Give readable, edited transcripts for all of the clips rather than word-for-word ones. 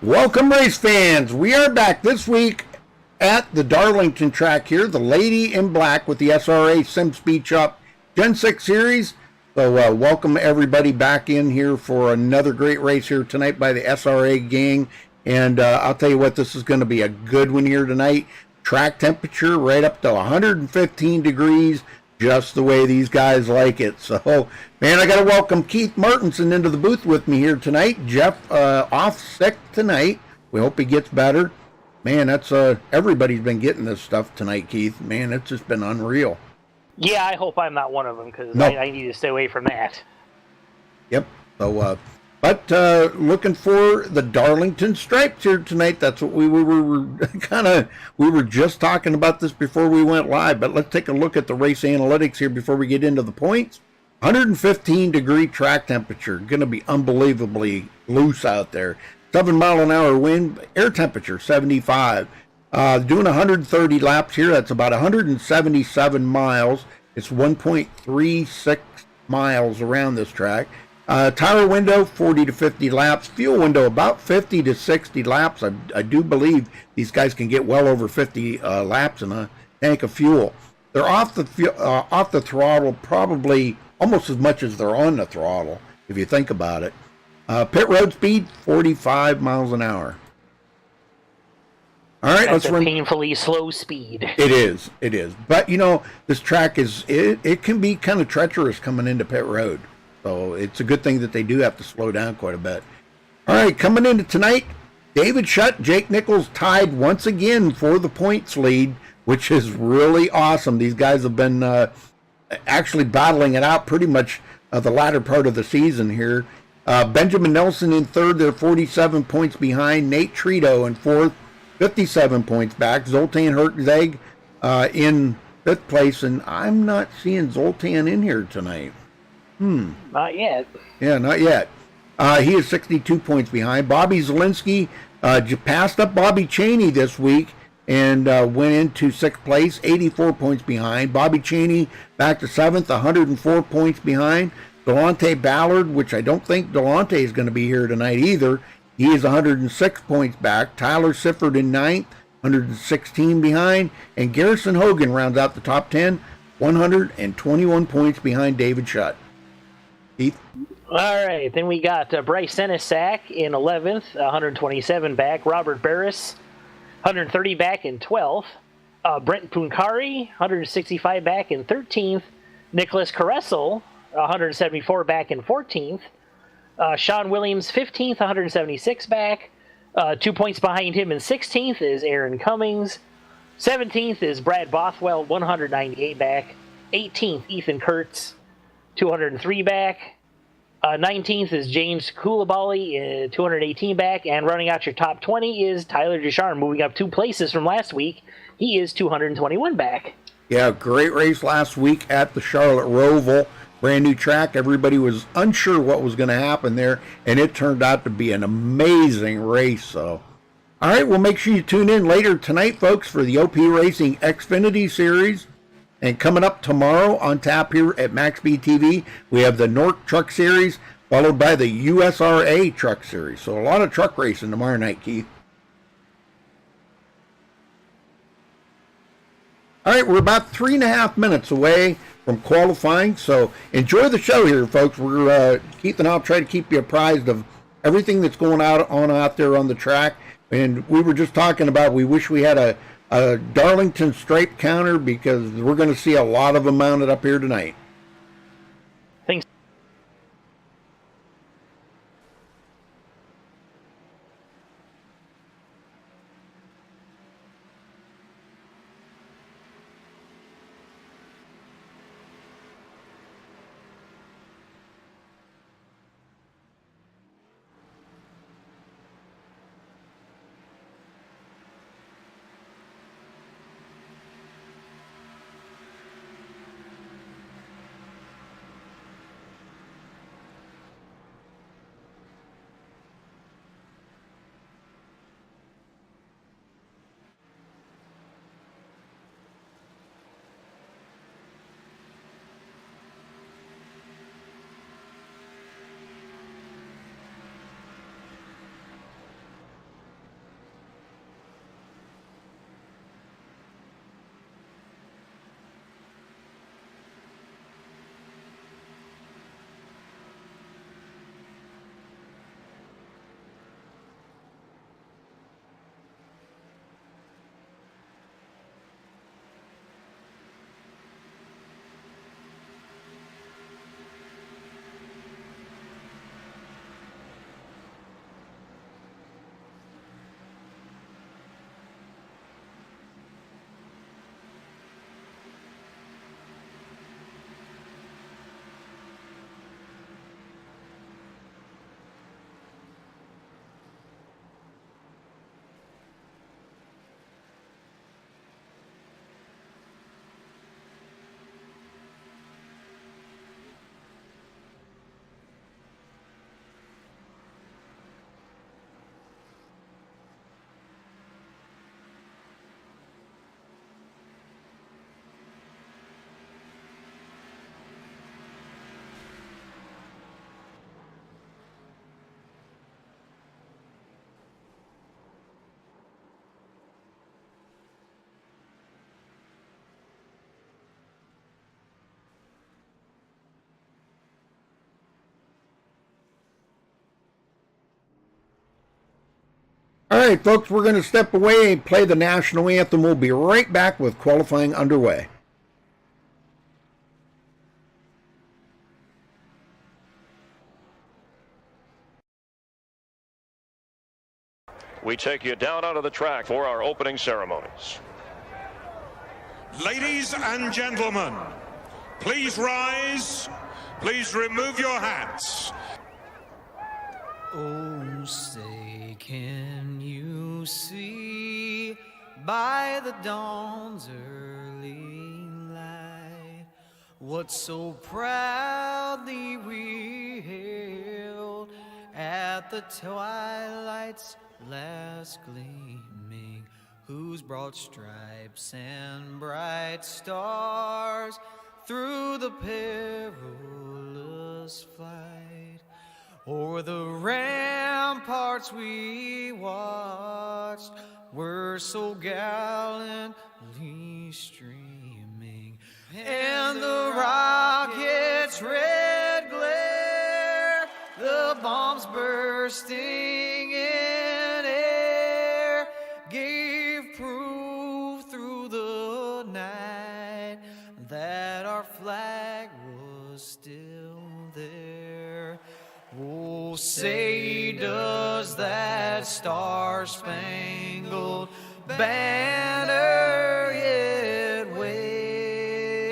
Welcome, race fans. We are back this week at the Darlington track here, the Lady in Black with the SRA Sim Speed Shop Gen 6 Series. So welcome everybody back in here for another great race here tonight by the SRA gang. And I'll tell you what, this is going to be a good one here tonight. Track temperature right up to 115 degrees, just the way these guys like it. So, man, I got to welcome Keith Martinson into the booth with me here tonight. Jeff off sick tonight. We hope he gets better. Man, that's everybody's been getting this stuff tonight, Keith. Man, it's just been unreal. Yeah, I hope I'm not one of them because Nope. I need to stay away from that. Yep. So, but looking for the Darlington Stripes here tonight. That's what we were we were just talking about this before we went live. But let's take a look at the race analytics here before we get into the points. 115-degree track temperature, going to be unbelievably loose out there. 7-mile-an-hour wind, air temperature 75. Doing 130 laps here. That's about 177 miles. It's 1.36 miles around this track. Tire window 40 to 50 laps. Fuel window about 50 to 60 laps. I do believe these guys can get well over 50 laps in a tank of fuel. They're off the throttle probably almost as much as they're on the throttle if you think about it. Pit road speed 45 miles an hour. All right, That's a painfully slow speed. It is. But you know, this track it can be kind of treacherous coming into pit road. So it's a good thing that they do have to slow down quite a bit. All right, coming into tonight, David Shutt, Jake Nichols tied once again for the points lead, which is really awesome. These guys have been actually battling it out pretty much the latter part of the season here. Benjamin Nelson in third, they're 47 points behind. Nate Trito in fourth, 57 points back. Zoltan Hertzeg in fifth place, and I'm not seeing Zoltan in here tonight. Not yet. Yeah, not yet. He is 62 points behind. Bobby Zielinski passed up Bobby Cheney this week and went into sixth place, 84 points behind. Bobby Cheney back to seventh, 104 points behind. Delonte Ballard, which I don't think Delonte is going to be here tonight either. He is 106 points back. Tyler Sifford in ninth, 116 behind. And Garrison Hogan rounds out the top 10, 121 points behind David Shutt. Keith? All right, then we got Bryce Senesack in 11th, 127 back. Robert Barris, 130 back in 12th. Brent Punkari, 165 back in 13th. Nicholas Caressel, 174 back in 14th. Sean Williams, 15th, 176 back. 2 points behind him in 16th is Aaron Cummings. 17th is Brad Bothwell, 198 back. 18th, Ethan Kurtz, 203 back. 19th is James Koulibaly, 218 back. And running out your top 20 is Tyler Ducharme, moving up 2 places from last week. He is 221 back. Yeah, great race last week at the Charlotte Roval. Brand new track. Everybody was unsure what was going to happen there, and it turned out to be an amazing race. So, all right, well, make sure you tune in later tonight, folks, for the OP Racing Xfinity Series. And coming up tomorrow on tap here at MaxSpeedTV, we have the Nork Truck Series, followed by the USRA Truck Series. So a lot of truck racing tomorrow night, Keith. All right, we're about 3.5 minutes away from qualifying, so enjoy the show here, folks. We're Keith and I'll try to keep you apprised of everything that's going on out there on the track. And we were just talking about we wish we had a Darlington stripe counter because we're going to see a lot of them mounted up here tonight. Thanks. right, folks, we're going to step away and play the national anthem. We'll be right back with qualifying underway. We take you down onto the track for our opening ceremonies. Ladies and gentlemen, please rise. Please remove your hats. Oh, say, can you see by the dawn's early light what so proudly we hailed at the twilight's last gleaming, whose broad stripes and bright stars through the perilous flight o'er the ramparts we watched were so gallantly streaming, and the rocket's red glare, the bombs bursting in air, gave proof through the night that our flag was still there. Oh, say, does that star-spangled banner yet wave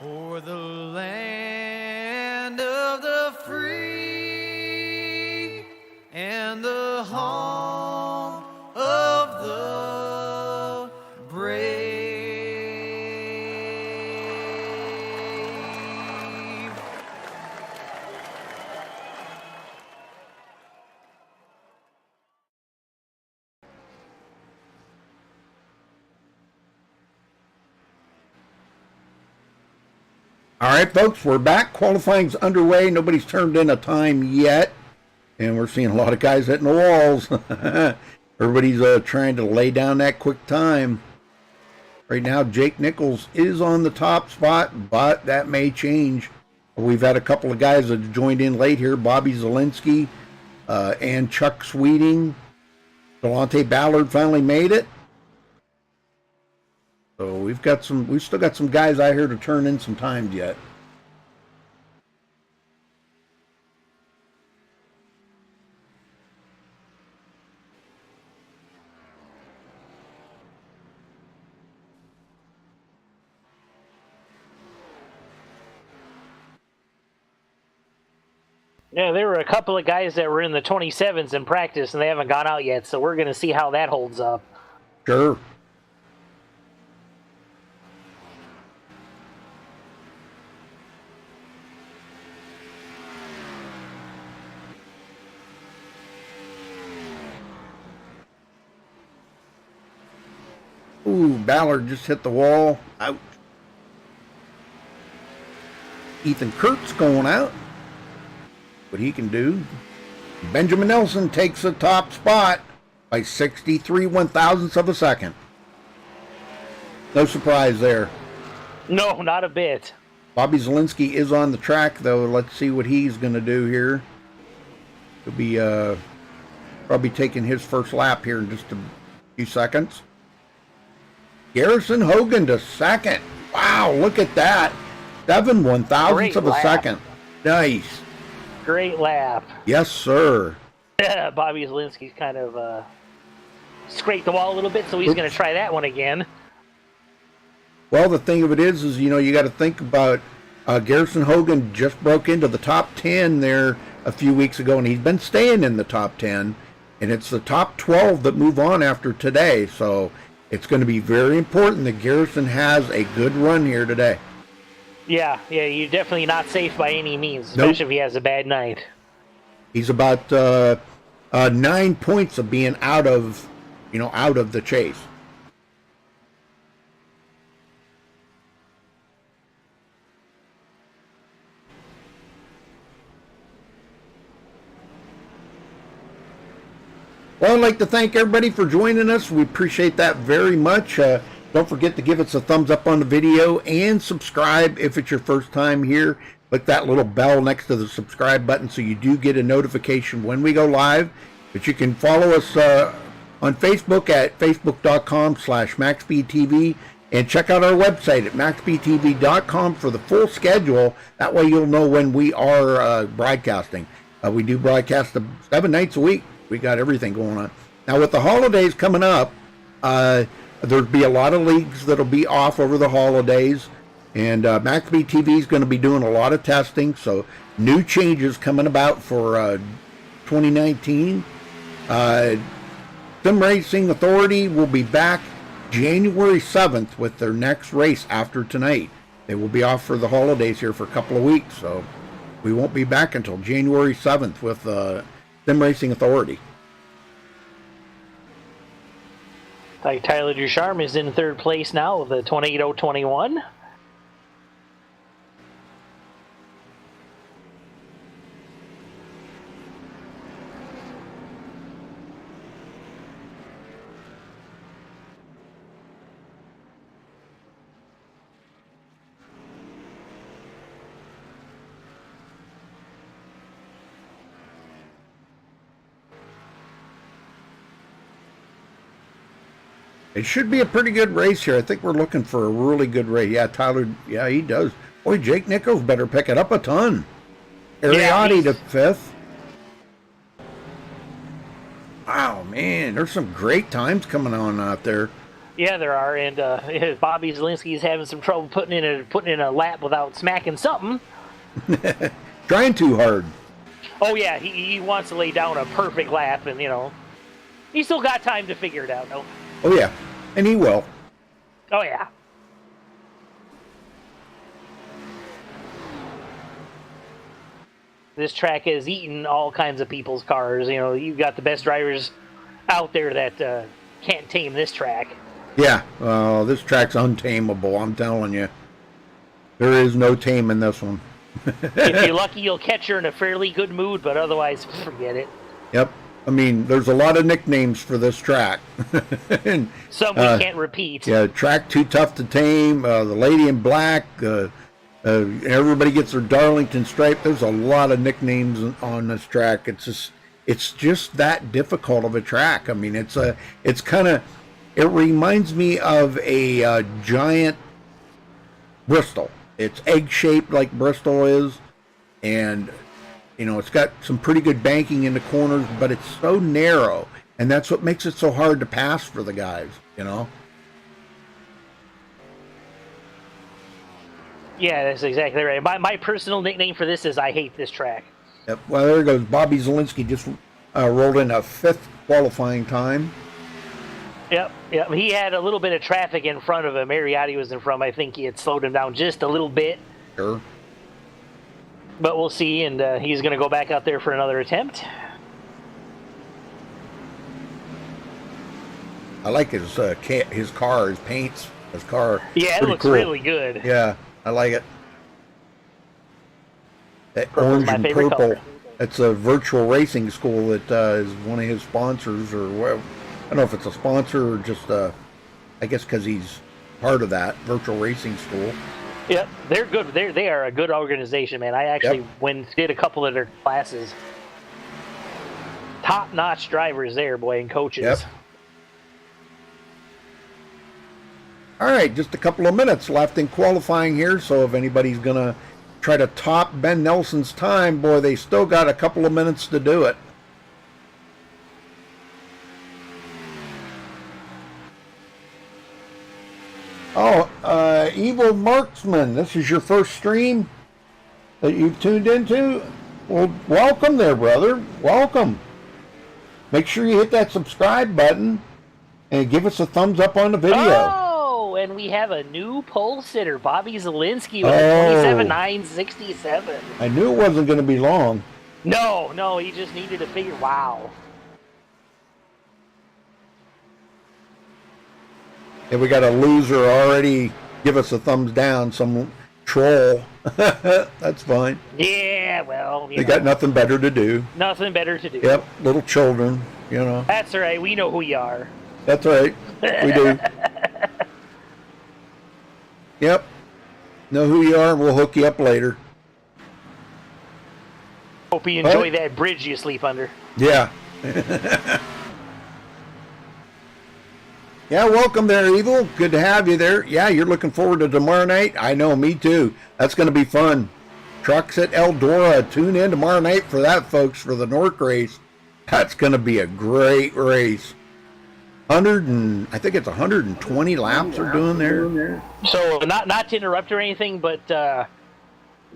o'er the land of the free and the home of the brave? All right, folks, we're back. Qualifying's underway. Nobody's turned in a time yet, and we're seeing a lot of guys hitting the walls. Everybody's trying to lay down that quick time. Right now, Jake Nichols is on the top spot, but that may change. We've had a couple of guys that joined in late here. Bobby Zielinski and Chuck Sweeting. Delonte Ballard finally made it. So we've still got some guys out here to turn in some times yet. Yeah, there were a couple of guys that were in the 27s in practice, and they haven't gone out yet, so we're going to see how that holds up. Sure. Ooh, Ballard just hit the wall. Ouch. Ethan Kurtz going out. What he can do. Benjamin Nelson takes the top spot by 63 one-thousandths of a second. No surprise there. No, not a bit. Bobby Zielinski is on the track, though. Let's see what he's going to do here. He'll be probably taking his first lap here in just a few seconds. Garrison Hogan to second. Wow, look at that. 7 one-thousandths of a second. Nice. Great lap. Yes, sir. Bobby Zielinski's kind of scraped the wall a little bit, so he's going to try that one again. Well, the thing of it is you know, you got to think about Garrison Hogan just broke into the top 10 there a few weeks ago, and he's been staying in the top 10, and it's the top 12 that move on after today, so it's going to be very important that Garrison has a good run here today. Yeah, you're definitely not safe by any means, especially if he has a bad night. He's about 9 points of being out of the chase. Well, I'd like to thank everybody for joining us. We appreciate that very much. Don't forget to give us a thumbs up on the video and subscribe if it's your first time here. Click that little bell next to the subscribe button so you do get a notification when we go live. But you can follow us on Facebook at facebook.com/MaxSpeedTV, and check out our website at MaxSpeedTV.com for the full schedule. That way you'll know when we are broadcasting. We do broadcast 7 nights a week. We got everything going on. Now with the holidays coming up, there'll be a lot of leagues that'll be off over the holidays, and MaxSpeedTV is going to be doing a lot of testing, so new changes coming about for 2019. Sim Racing Authority will be back January 7th with their next race after tonight. They will be off for the holidays here for a couple of weeks, so we won't be back until January 7th with Sim Racing Authority. Tyler Ducharme is in third place now with a 28:021. It should be a pretty good race here. I think we're looking for a really good race. Yeah, Tyler, yeah, he does. Boy, Jake Nichols better pick it up a ton. Ariotti to 5th. Wow, man, there's some great times coming on out there. Yeah, there are, and Bobby Zielinski's having some trouble putting in a lap without smacking something. Trying too hard. Oh yeah, he wants to lay down a perfect lap, and he's still got time to figure it out. No. Oh yeah, and he will. Oh yeah. This track has eaten all kinds of people's cars. You've got the best drivers out there that can't tame this track. Yeah, this track's untamable, I'm telling you. There is no taming this one. If you're lucky, you'll catch her in a fairly good mood, but otherwise, forget it. Yep. I mean, there's a lot of nicknames for this track. And, some we can't repeat. Yeah, track too tough to tame, the lady in black, everybody gets their Darlington stripe. There's a lot of nicknames on this track. It's just that difficult of a track. I mean, it reminds me of a giant Bristol. It's egg-shaped like Bristol is, and it's got some pretty good banking in the corners, but it's so narrow, and that's what makes it so hard to pass for the guys, Yeah, that's exactly right. My personal nickname for this is I hate this track. Yep. Well, there goes Bobby Zielinski, just rolled in a 5th qualifying time. Yep. He had a little bit of traffic in front of him. Ariotti was in front. I think he had slowed him down just a little bit. Sure. But we'll see, and he's going to go back out there for another attempt. I like his car, his paints, his car. Yeah, it looks cool. really good. Yeah, I like it. That Purple's orange my and favorite purple. color. It's a virtual racing school that is one of his sponsors, or whatever. I don't know if it's a sponsor or just, I guess because he's part of that virtual racing school. Yep, they're good. They are a good organization, man. I actually did a couple of their classes. Top-notch drivers there, boy, and coaches. Yep. All right, just a couple of minutes left in qualifying here, so if anybody's going to try to top Ben Nelson's time, boy, they still got a couple of minutes to do it. Oh, Evil Marksman, this is your first stream that you've tuned into? Well, welcome there, brother. Welcome. Make sure you hit that subscribe button and give us a thumbs up on the video. Oh, and we have a new pole sitter, Bobby Zielinski with a 27.967. I knew it wasn't going to be long. No, he just needed to figure, wow. And we got a loser already give us a thumbs down, some troll. That's fine. Yeah, well, they got nothing better to do. Nothing better to do. Yep, little children, That's all right. We know who you are. That's right. We do. Yep. Know who you are, and we'll hook you up later. Hope you enjoy that bridge you sleep under. Yeah. Yeah, welcome there, Evil. Good to have you there. Yeah, you're looking forward to tomorrow night? I know, me too. That's going to be fun. Trucks at Eldora. Tune in tomorrow night for that, folks, for the Nork race. That's going to be a great race. I think it's 120 laps they're doing there. So, not to interrupt or anything, but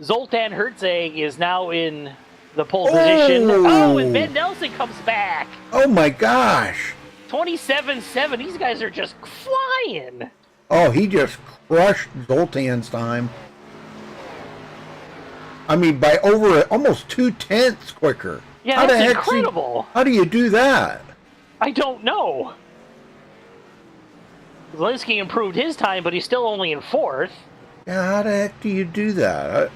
Zoltan Herzog is now in the pole position. Oh, and Ben Nelson comes back. Oh, my gosh. 27-7. These guys are just flying. Oh, he just crushed Zoltan's time. I mean, by over almost 2/10 quicker. Yeah, that's incredible. How do you do that? I don't know. Zelensky improved his time, but he's still only in 4th. Yeah, how the heck do you do that?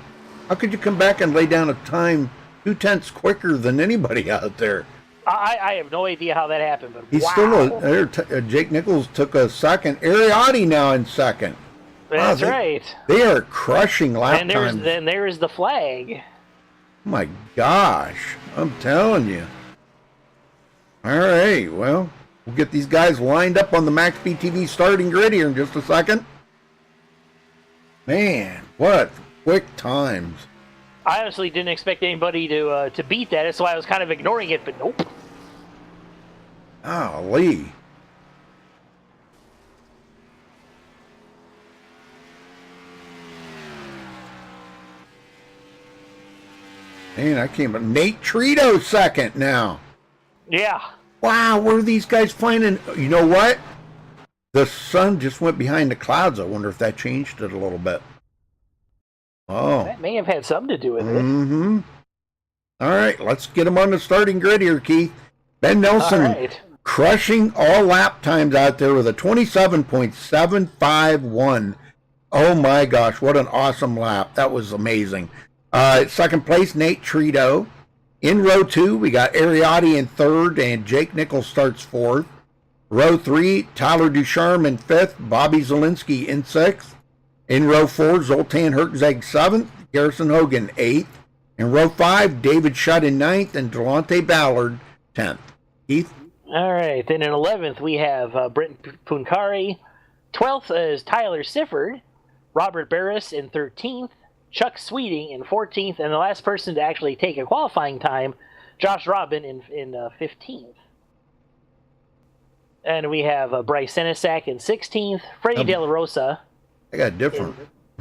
How could you come back and lay down a time 2/10 quicker than anybody out there? I have no idea how that happened, but He's wow. still Jake Nichols took a second. Ariati now in second. That's right. They are crushing lap times. Then there's the flag. Oh my gosh, I'm telling you. All right, well, we'll get these guys lined up on the MaxSpeedTV starting grid here in just a second. Man, what quick times. I honestly didn't expect anybody to beat that. That's why I was kind of ignoring it, but nope. Golly. Man, I can't believe Nate Trito second now. Yeah. Wow, where are these guys flying? You know what? The sun just went behind the clouds. I wonder if that changed it a little bit. Oh. That may have had something to do with it. Mm-hmm. All right, let's get them on the starting grid here, Keith. Ben Nelson crushing all lap times out there with a 27.751. Oh my gosh, what an awesome lap. That was amazing. Second place, Nate Trito. In row 2, we got Ariati in 3rd, and Jake Nichols starts 4th. Row 3, Tyler Ducharme in 5th, Bobby Zielinski in 6th. In row 4, Zoltan Herzog 7th, Garrison Hogan 8th. In row 5, David Shutt in 9th, and Delonte Ballard 10th. Keith? All right, then in 11th, we have Brent Punkari. 12th is Tyler Sifford. Robert Barris in 13th. Chuck Sweeting in 14th. And the last person to actually take a qualifying time, Josh Robin in 15th. And we have Bryce Senesac in 16th. Freddie De La Rosa. I got different.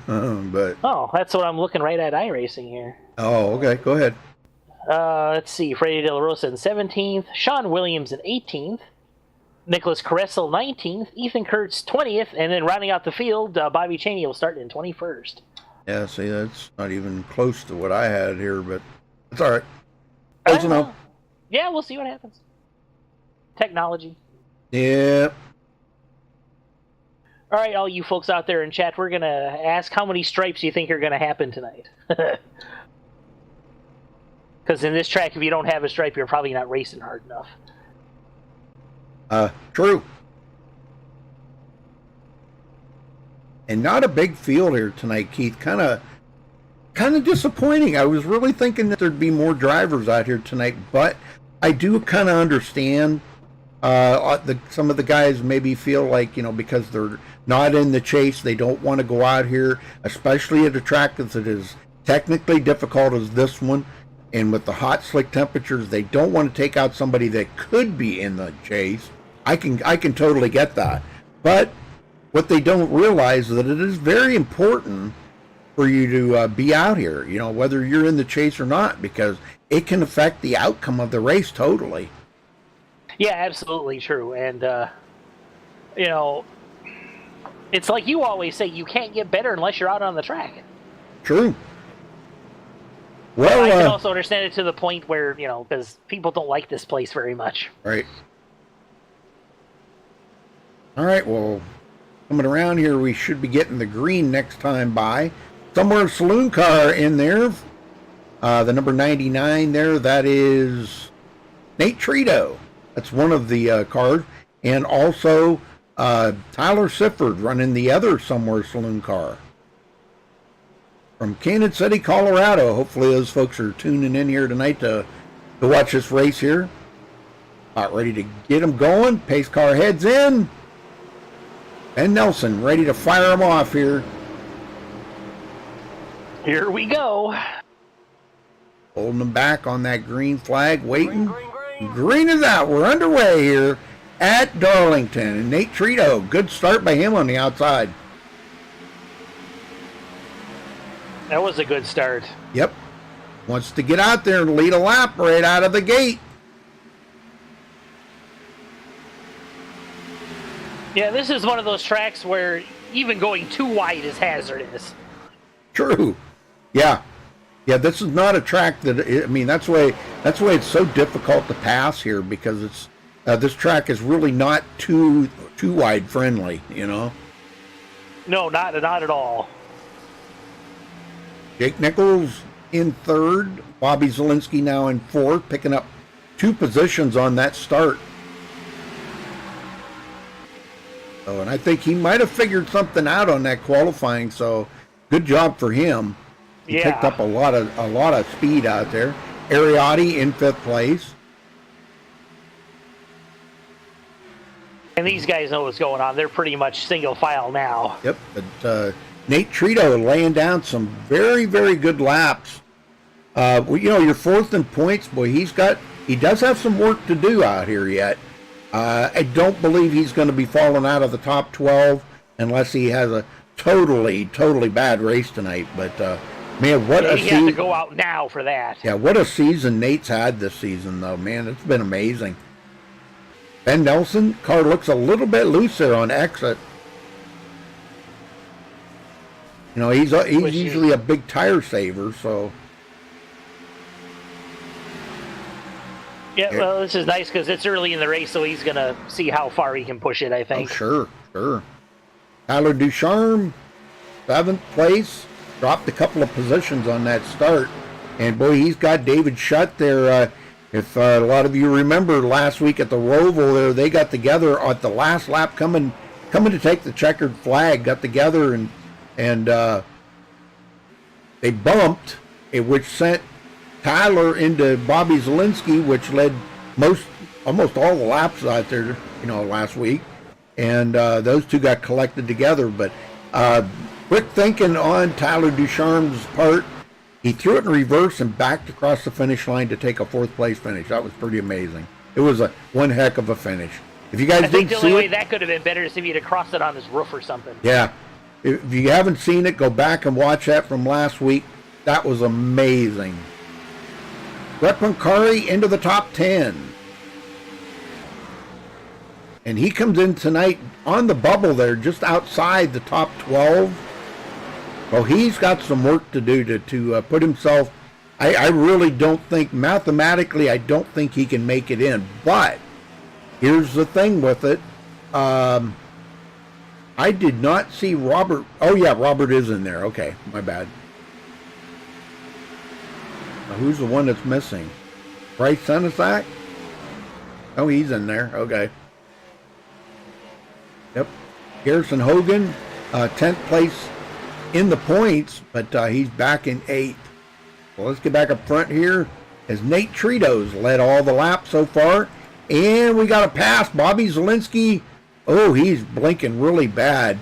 But oh, that's what I'm looking right at iRacing here. Oh, okay. Go ahead. Let's see. Freddie De La Rosa in 17th. Sean Williams in 18th. Nicholas Caressel 19th. Ethan Kurtz 20th. And then rounding out the field, Bobby Chaney will start in 21st. Yeah, see, that's not even close to what I had here, but it's all right. Close enough. Yeah, we'll see what happens. Technology. Yeah. All right, all you folks out there in chat, we're going to ask how many stripes you think are going to happen tonight. Because in this track, if you don't have a stripe, you're probably not racing hard enough. True. And not a big field here tonight, Keith. Kind of disappointing. I was really thinking that there'd be more drivers out here tonight, but I do kind of understand some of the guys maybe feel like, because they're not in the chase, they don't want to go out here, especially at a track that's as technically difficult as this one. And with the hot, slick temperatures, they don't want to take out somebody that could be in the chase. I can totally get that. But what they don't realize is that it is very important for you to be out here, whether you're in the chase or not, because it can affect the outcome of the race totally. Yeah, absolutely true. And, it's like you always say, you can't get better unless you're out on the track. True. Well, I can also understand it to the point where, because people don't like this place very much. Right. All right, well, coming around here, we should be getting the green next time by. Somewhere saloon car in there. The number 99 there, that is Nate Trito. That's one of the cars. And also Tyler Sifford running the other somewhere saloon car. From Kansas City, Colorado. Hopefully those folks are tuning in here tonight to watch this race here. About ready to get him going. Pace car heads in. Ben Nelson ready to fire him off here. Here we go. Holding him back on that green flag, waiting. Green is out. We're underway here at Darlington. And Nate Trito, good start by him on the outside. That was a good start. Yep. Wants to get out there and lead a lap right out of the gate. Yeah, this is one of those tracks where even going too wide is hazardous. True. Yeah. Yeah, this is not a track that, I mean, that's why it's so difficult to pass here, because it's this track is really not too wide friendly, you know. No, not at all. Jake Nichols in third, Bobby Zielinski now in fourth, picking up 2 positions on that start. Oh, and I think he might have figured something out on that qualifying, so good job for him. He picked up a lot of speed out there. Ariotti in 5th place. And these guys know what's going on. They're pretty much single file now. Yep, but Nate Trito laying down some very, very good laps. Well, you know, you're 4th in points, boy. He does have some work to do out here yet. I don't believe he's going to be falling out of the top 12 unless he has a totally bad race tonight. But man, what a season! He has to go out now for that. Yeah, what a season Nate's had this season, though. Man, it's been amazing. Ben Nelson, car looks a little bit loose there on exit. You know, he's usually a big tire saver, so. Yeah, well, this is nice because it's early in the race, so he's going to see how far he can push it, I think. Oh, sure. Tyler Ducharme, 7th place, dropped a couple of positions on that start. And, boy, he's got David Shutt there. If a lot of you remember last week at the Roval there, they got together at the last lap coming to take the checkered flag, got together and they bumped, which sent Tyler into Bobby Zielinski, which led almost all the laps out there, you know, last week. And those two got collected together. But quick thinking on Tyler Ducharme's part. He threw it in reverse and backed across the finish line to take a 4th place finish. That was pretty amazing. It was one heck of a finish. If you guys didn't see it, the only way that could have been better is if he'd have crossed it on his roof or something. Yeah. If you haven't seen it, go back and watch that from last week. That was amazing. Brett Pancari into the top 10. And he comes in tonight on the bubble there, just outside the top 12. Well, he's got some work to do to put himself. I really don't think, mathematically, I don't think he can make it in. But here's the thing with it. I did not see Robert. Oh, yeah, Robert is in there. Okay, my bad. Now, who's the one that's missing? Bryce Senesac? Oh, he's in there. Okay. Yep. Garrison Hogan, 10th place in the points, but he's back in 8th. Well, let's get back up front here as Nate Trito's led all the laps so far. And we got a pass. Bobby Zielinski. Oh, he's blinking really bad.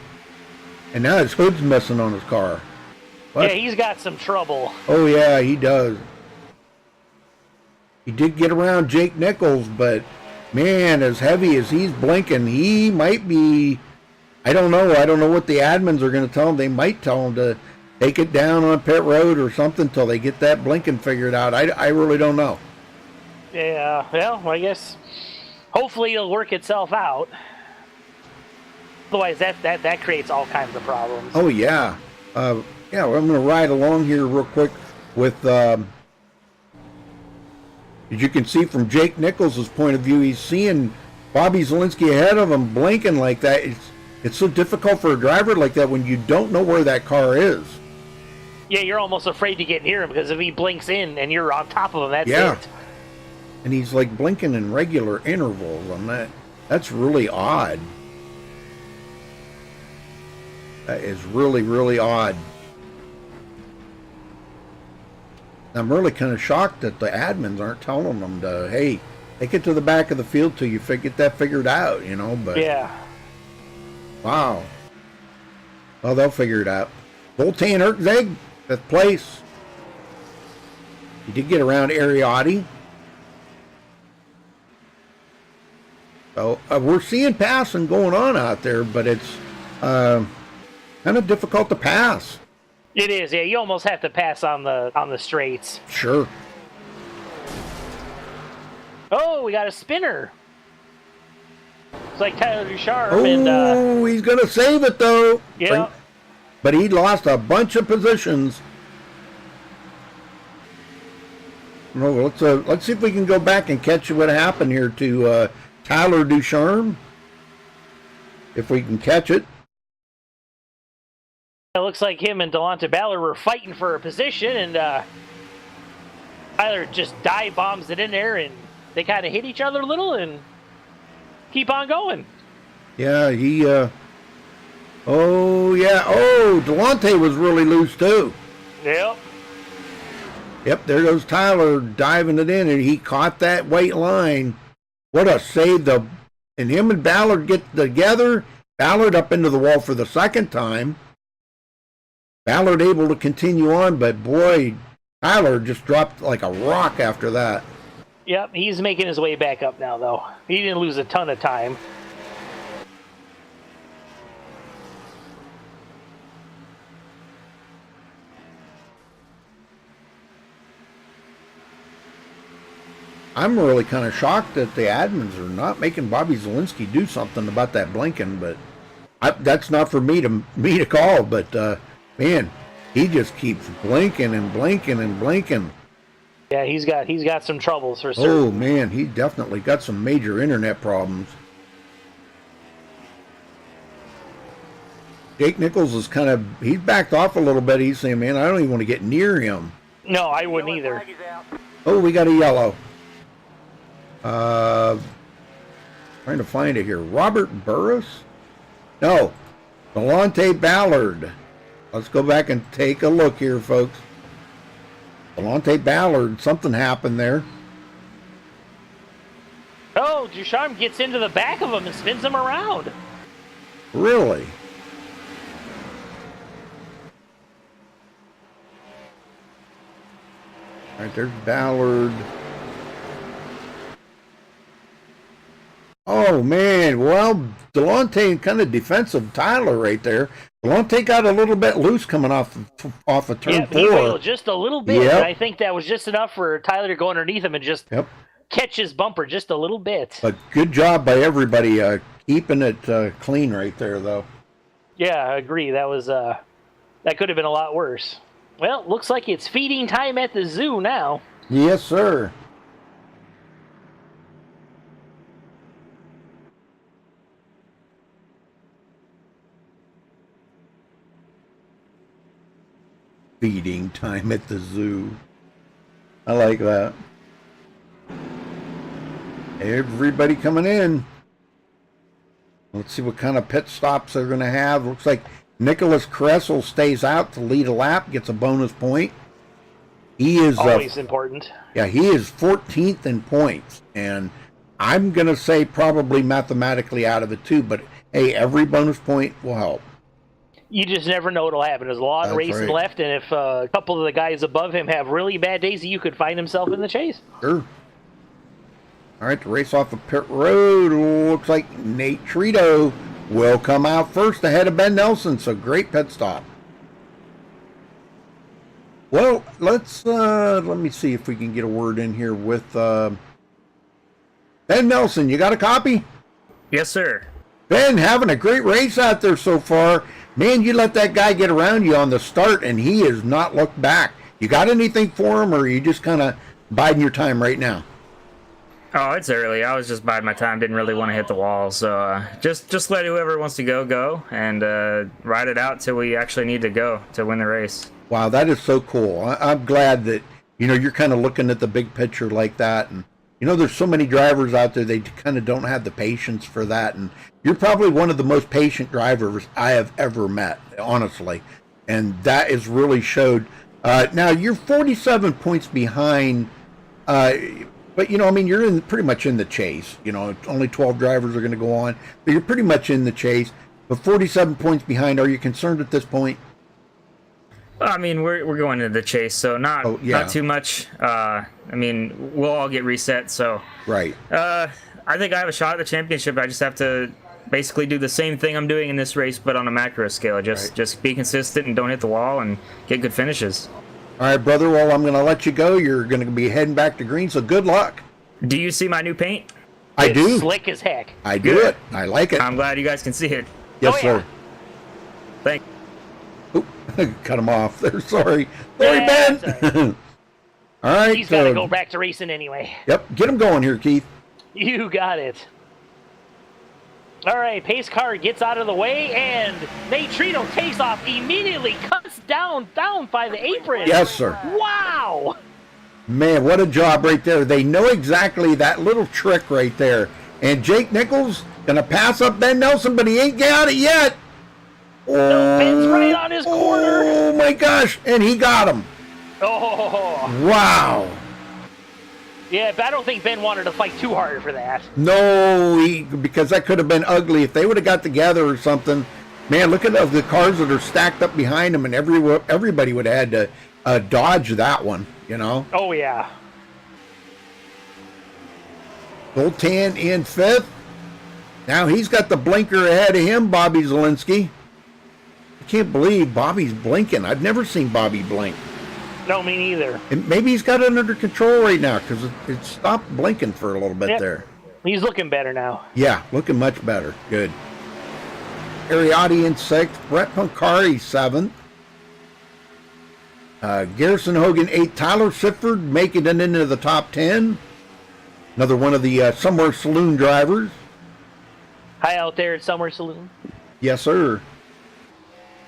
And now his hood's missing on his car. What? Yeah, he's got some trouble. Oh, yeah, he does. He did get around Jake Nichols, but, man, as heavy as he's blinking, he might be... I don't know. I don't know what the admins are going to tell him. They might tell him to take it down on pit road or something until they get that blinking figured out. I really don't know. Yeah, well, I guess hopefully it'll work itself out. Otherwise, that creates all kinds of problems. Oh, yeah. Yeah, well, I'm going to ride along here real quick with, as you can see from Jake Nichols' point of view, he's seeing Bobby Zielinski ahead of him blinking like that. It's so difficult for a driver like that when you don't know where that car is. Yeah, you're almost afraid to get near him because if he blinks in and you're on top of him, that's it. And he's like blinking in regular intervals on that. That's really odd. That is really, really odd. I'm really kind of shocked that the admins aren't telling them to, hey, Take it to the back of the field till you get that figured out, you know. But Yeah. wow. Well, they'll figure it out. Voltaire Erkzeg, 5th place. He did get around Ariotti. So we're seeing passing going on out there, but it's kind of difficult to pass. It is, yeah. You almost have to pass on the straights. Sure. Oh, we got a spinner. It's like Tyler Ducharme. Oh, and, he's going to save it, though. yeah. But he lost a bunch of positions. Well, let's see if we can go back and catch what happened here to Tyler Ducharme. If we can catch it. It looks like him and Delonte Ballard were fighting for a position, and Tyler just dive bombs it in there, and they kind of hit each other a little and keep on going. Yeah, he. Oh yeah. Oh, Delonte was really loose too. Yep. Yep. There goes Tyler diving it in, and he caught that weight line. What a save! And him and Ballard get together. Ballard up into the wall for the second time. Ballard able to continue on, but boy, Tyler just dropped like a rock after that. Yep, he's making his way back up now, though. He didn't lose a ton of time. I'm really kind of shocked that the admins are not making Bobby Zielinski do something about that blinking, but that's not for me to call. But man, he just keeps blinking and blinking and blinking. Yeah, he's got some troubles for certain. Oh man, he definitely got some major internet problems. Jake Nichols is he's backed off a little bit. He's saying, man, I don't even want to get near him. No, I wouldn't either. Oh, we got a yellow. Trying to find it here. Robert Burris? No. Delonte Ballard. Let's go back and take a look here, folks. Delonte Ballard, something happened there. Oh, Ducharme gets into the back of him and spins him around. Really? All right, there's Ballard. Oh, man. Well, Delonte kind of defensive Tyler right there. Delonte got a little bit loose coming off of turn 4. He wailed just a little bit. Yep. And I think that was just enough for Tyler to go underneath him and just catch his bumper just a little bit. But good job by everybody keeping it clean right there, though. Yeah, I agree. That was that could have been a lot worse. Well, looks like it's feeding time at the zoo now. Yes, sir. Feeding time at the zoo. I like that. Everybody coming in. Let's see what kind of pit stops they're going to have. Looks like Nicholas Kressel stays out to lead a lap, gets a bonus point. He is always important. Yeah, he is 14th in points, and I'm going to say probably mathematically out of it too, but hey, every bonus point will help. You just never know what'll happen. There's a lot of racing left, and if a couple of the guys above him have really bad days, you could find himself in the chase. Sure. All right, the race off of pit road. Looks like Nate Trito will come out first ahead of Ben Nelson, so great pit stop. Well, let me see if we can get a word in here with Ben Nelson. You got a copy? Yes, sir. Ben, having a great race out there so far. Man, you let that guy get around you on the start, and he has not looked back. You got anything for him, or are you just kind of biding your time right now? Oh, it's early. I was just biding my time. Didn't really want to hit the wall. So just let whoever wants to go, and ride it out till we actually need to go to win the race. Wow, that is so cool. I'm glad that, you're kind of looking at the big picture like that. And, there's so many drivers out there, they kind of don't have the patience for that. And you're probably one of the most patient drivers I have ever met, honestly. And that is really showed. Now, you're 47 points behind, but But, you know, I mean, you're pretty much in the chase. You know, only 12 drivers are going to go on, but you're pretty much in the chase. But 47 points behind, are you concerned at this point? I mean, we're going into the chase, so not too much. I mean, we'll all get reset, so. Right. I think I have a shot at the championship. I just have to basically do the same thing I'm doing in this race, but on a macro scale. Just be consistent and don't hit the wall and get good finishes. All right, brother. Well, I'm going to let you go. You're going to be heading back to green, so good luck. Do you see my new paint? I do. Slick as heck. I do it. I like it. I'm glad you guys can see it. Yes, Oh, yeah. sir. Thank. Oop, cut him off there. Sorry. Sorry, Yeah, Ben. All right. He's got to go back to racing anyway. Yep. Get him going here, Keith. You got it. All right, pace car gets out of the way, and Nate Trito takes off immediately, cuts down by the apron. Yes, sir. Wow. Man, what a job right there. They know exactly that little trick right there. And Jake Nichols going to pass up Ben Nelson, but he ain't got it yet. No, Ben's right on his corner. Oh, my gosh. And he got him. Oh. Wow. Yeah, but I don't think Ben wanted to fight too hard for that. No, because that could have been ugly. If they would have got together or something, man, look at the cars that are stacked up behind them, and everybody would have had to dodge that one, you know? Oh, yeah. Zoltan in fifth. Now he's got the blinker ahead of him, Bobby Zielinski. I can't believe Bobby's blinking. I've never seen Bobby blink. No, me neither. And maybe he's got it under control right now because it stopped blinking for a little bit there. He's looking better now. Yeah, looking much better. Good. Ariotti in sixth. Brett Pancari seventh. Garrison Hogan eighth. Tyler Sifford making it into the top 10. Another one of the Somewhere Saloon drivers. Hi out there at Summer Saloon. Yes, sir.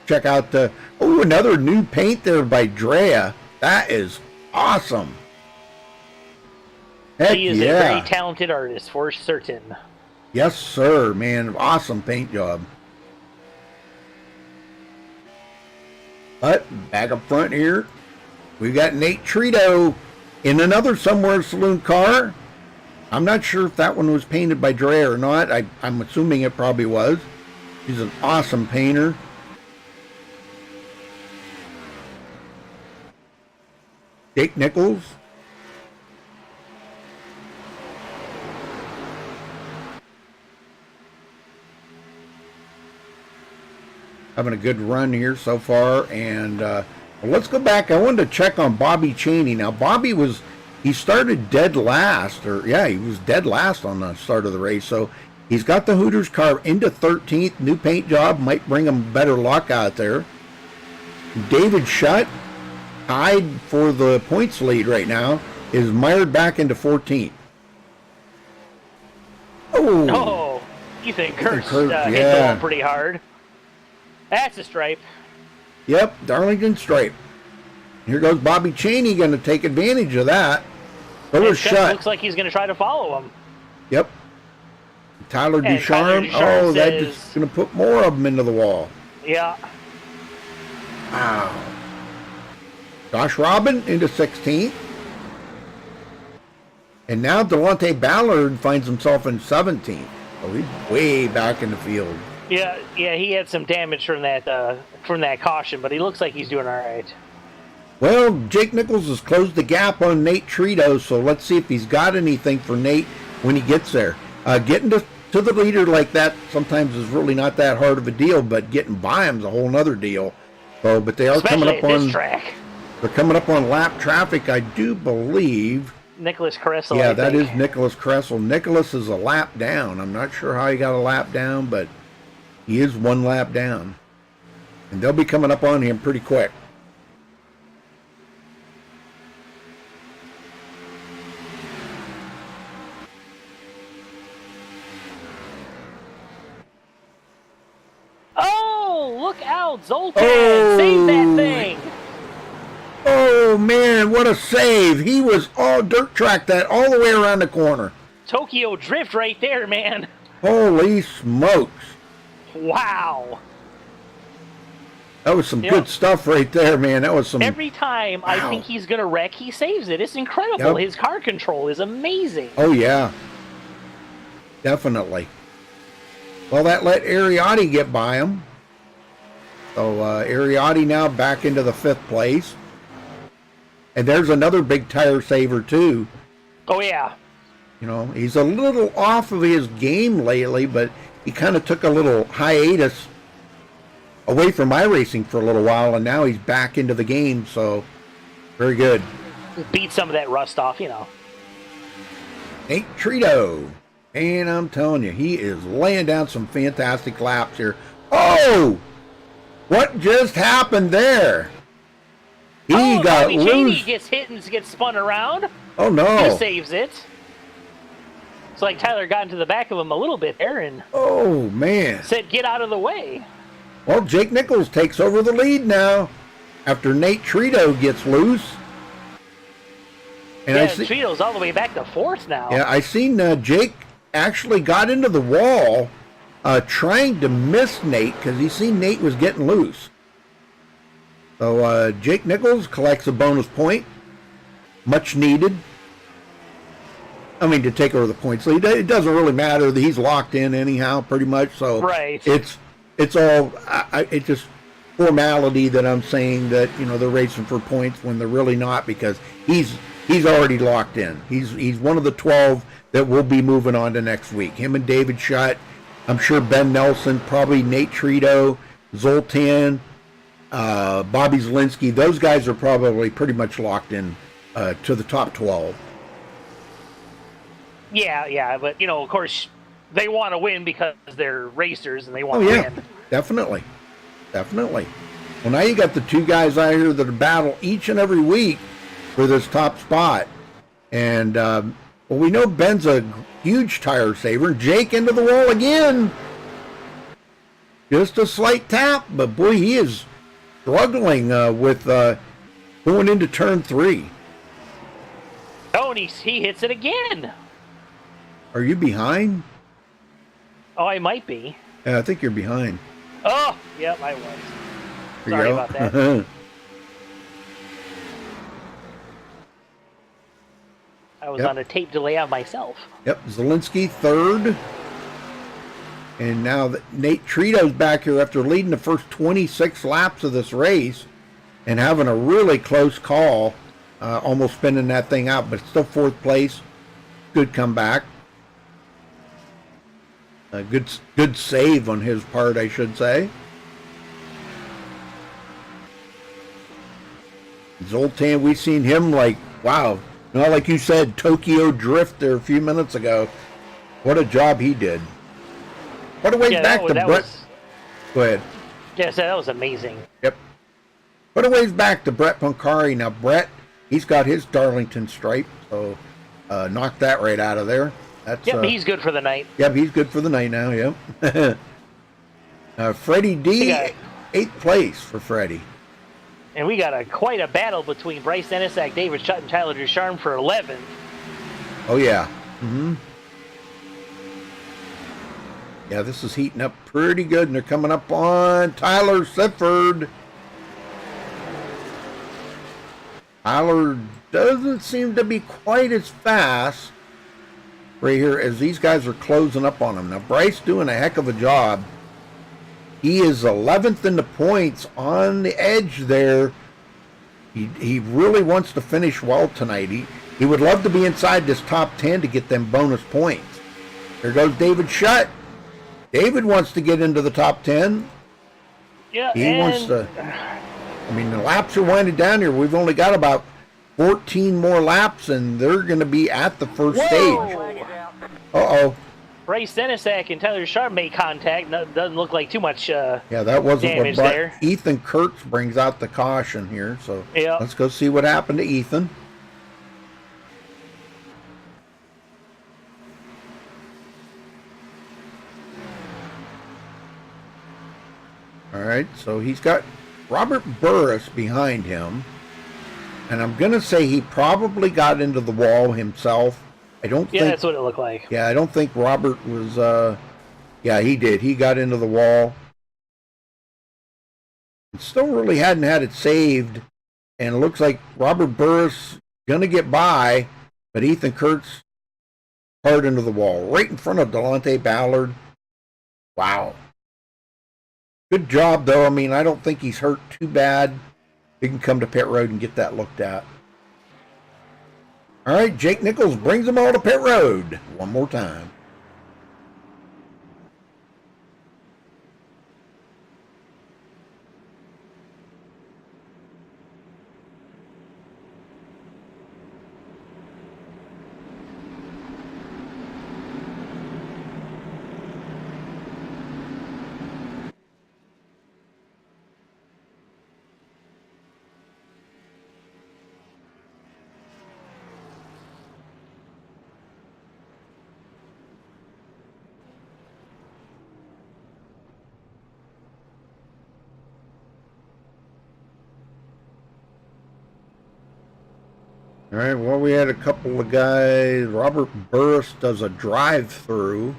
Check out another new paint there by Drea. That is awesome. Heck He is a very talented artist, for certain. Yes, sir, man. Awesome paint job. But back up front here, we've got Nate Trito in another Somewhere Saloon car. I'm not sure if that one was painted by Drea or not. I'm assuming it probably was. He's an awesome painter. Jake Nichols. Having a good run here so far. And well, let's go back. I wanted to check on Bobby Cheney. Now, Bobby he started dead last. He was dead last on the start of the race. So he's got the Hooters car into 13th. New paint job might bring him better luck out there. David Shutt, tied for the points lead right now, is mired back into 14th. Oh, Ethan Kurtz hit the wall pretty hard. That's a stripe. Yep, Darlington stripe. Here goes Bobby Cheney going to take advantage of that. And Shutt looks like he's going to try to follow him. Yep. Tyler Ducharme. Oh, that's just going to put more of them into the wall. Yeah. Wow. Josh Robin into 16th. And now Delonte Ballard finds himself in 17th. Oh, he's way back in the field. Yeah, he had some damage from that caution, but he looks like he's doing all right. Well, Jake Nichols has closed the gap on Nate Trito, so let's see if he's got anything for Nate when he gets there. Getting to the leader like that sometimes is really not that hard of a deal, but getting by him is a whole nother deal. So, but they are coming up on this track. They're coming up on lap traffic, I do believe. Nicholas Kressel. Yeah, that is Nicholas Kressel. Nicholas is a lap down. I'm not sure how he got a lap down, but he is one lap down. And they'll be coming up on him pretty quick. Oh, look out, Zoltan! Save that thing! Oh, man, what a save. He was all dirt track that all the way around the corner. Tokyo Drift right there, man. Holy smokes. Wow. That was some Yep. good stuff right there, man. That was some. Every time I Wow. think he's going to wreck, he saves it. It's incredible. Yep. His car control is amazing. Oh, yeah. Definitely. Well, that let Ariotti get by him. So Ariotti now back into the 5th place. And there's another big tire saver, too. Oh, yeah. You know, he's a little off of his game lately, but he kind of took a little hiatus away from iRacing for a little while, and now he's back into the game, so very good. Beat some of that rust off, you know. Nate Trito. And I'm telling you, he is laying down some fantastic laps here. Oh! What just happened there? He got Bobby loose. Cheney gets hit and gets spun around. Oh, He no. saves it. It's like Tyler got into the back of him a little bit there and Oh, man. said, get out of the way. Well, Jake Nichols takes over the lead now after Nate Trito gets loose. And Yeah, I see, Trito's all the way back to 4th now. yeah, I seen Jake actually got into the wall trying to miss Nate because he seen Nate was getting loose. So Jake Nichols collects a bonus point, much needed. I mean, to take over the points lead. It doesn't really matter that he's locked in anyhow, pretty much. So Right. it's all it's just formality that I'm saying that, you know, they're racing for points when they're really not, because he's already locked in. He's one of the 12 that will be moving on to next week. Him and David Schutt, I'm sure Ben Nelson, probably Nate Trito, Zoltan, Bobby Zielinski. Those guys are probably pretty much locked in to the top 12. Yeah, but, you know, of course, they want to win because they're racers and they Oh, want to yeah, win. definitely. Definitely. Well, now you got the 2 guys out here that battle each and every week for this top spot. And, well, we know Ben's a huge tire saver. Jake into the wall again. Just a slight tap, but boy, he is struggling with going into turn 3. Oh, and he hits it again. Are you behind? Oh, I might be. Yeah, I think you're behind. Oh, yep, I was. Here Sorry you go. about that. I was Yep. on a tape delay of myself. Yep, Zielinski 3rd. And now Nate Trito's back here after leading the first 26 laps of this race and having a really close call, almost spinning that thing out, but still 4th place. Good comeback. A good save on his part, I should say. Zoltan, we seen him like, wow, not like you said, Tokyo Drift there a few minutes ago. What a job he did. What a ways back to Brett. Go ahead. Yes, that was amazing. Yep. What a ways back to Brett Poncari. Now, Brett, he's got his Darlington stripe, so knock that right out of there. That's, Yep, he's good for the night. Yep, he's good for the night now, yep. Freddie D, 8th place for Freddie. And we got quite a battle between Bryce Enisak, David Schutt, and Tyler Ducharme for 11th. Oh, yeah. Mm-hmm. Yeah, this is heating up pretty good, and they're coming up on Tyler Sifford. Tyler doesn't seem to be quite as fast right here as these guys are closing up on him. Now, Bryce doing a heck of a job. He is 11th in the points on the edge there. He really wants to finish well tonight. He would love to be inside this top 10 to get them bonus points. There goes David Schutt. David wants to get into the top 10. Yeah, He wants to. I mean, the laps are winding down here. We've only got about 14 more laps, and they're going to be at the first stage. Uh-oh. Bryce Enisak and Tyler Ducharme made contact. Doesn't look like too much Yeah, that wasn't what damage there. Ethan Kurtz brings out the caution here. So Yeah. let's go see what happened to Ethan. All right, so he's got Robert Burris behind him. And I'm going to say he probably got into the wall himself. I don't think... Yeah, that's what it looked like. Yeah, I don't think Robert was... yeah, he did. He got into the wall. Still really hadn't had it saved. And it looks like Robert Burris going to get by, but Ethan Kurtz hard into the wall, right in front of Delonte Ballard. Wow. Good job, though. I mean, I don't think he's hurt too bad. He can come to pit road and get that looked at. All right, Jake Nichols brings them all to pit road one more time. All right, well, we had a couple of guys. Robert Burris does a drive-through.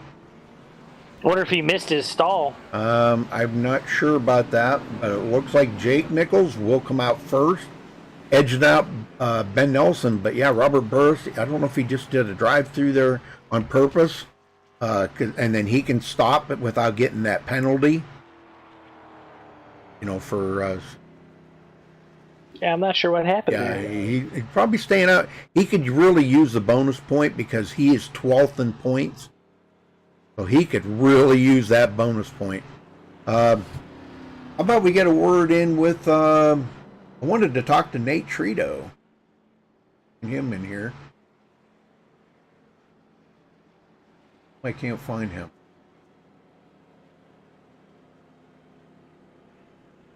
I wonder if he missed his stall. I'm not sure about that, but it looks like Jake Nichols will come out first, edging out Ben Nelson. But yeah, Robert Burris, I don't know if he just did a drive-through there on purpose, and then he can stop it without getting that penalty. You know, for Yeah, I'm not sure what happened yeah, there. he's probably staying out. He could really use the bonus point because he is 12th in points. So he could really use that bonus point. How about we get a word in with, I wanted to talk to Nate Trito. Him in here. I can't find him.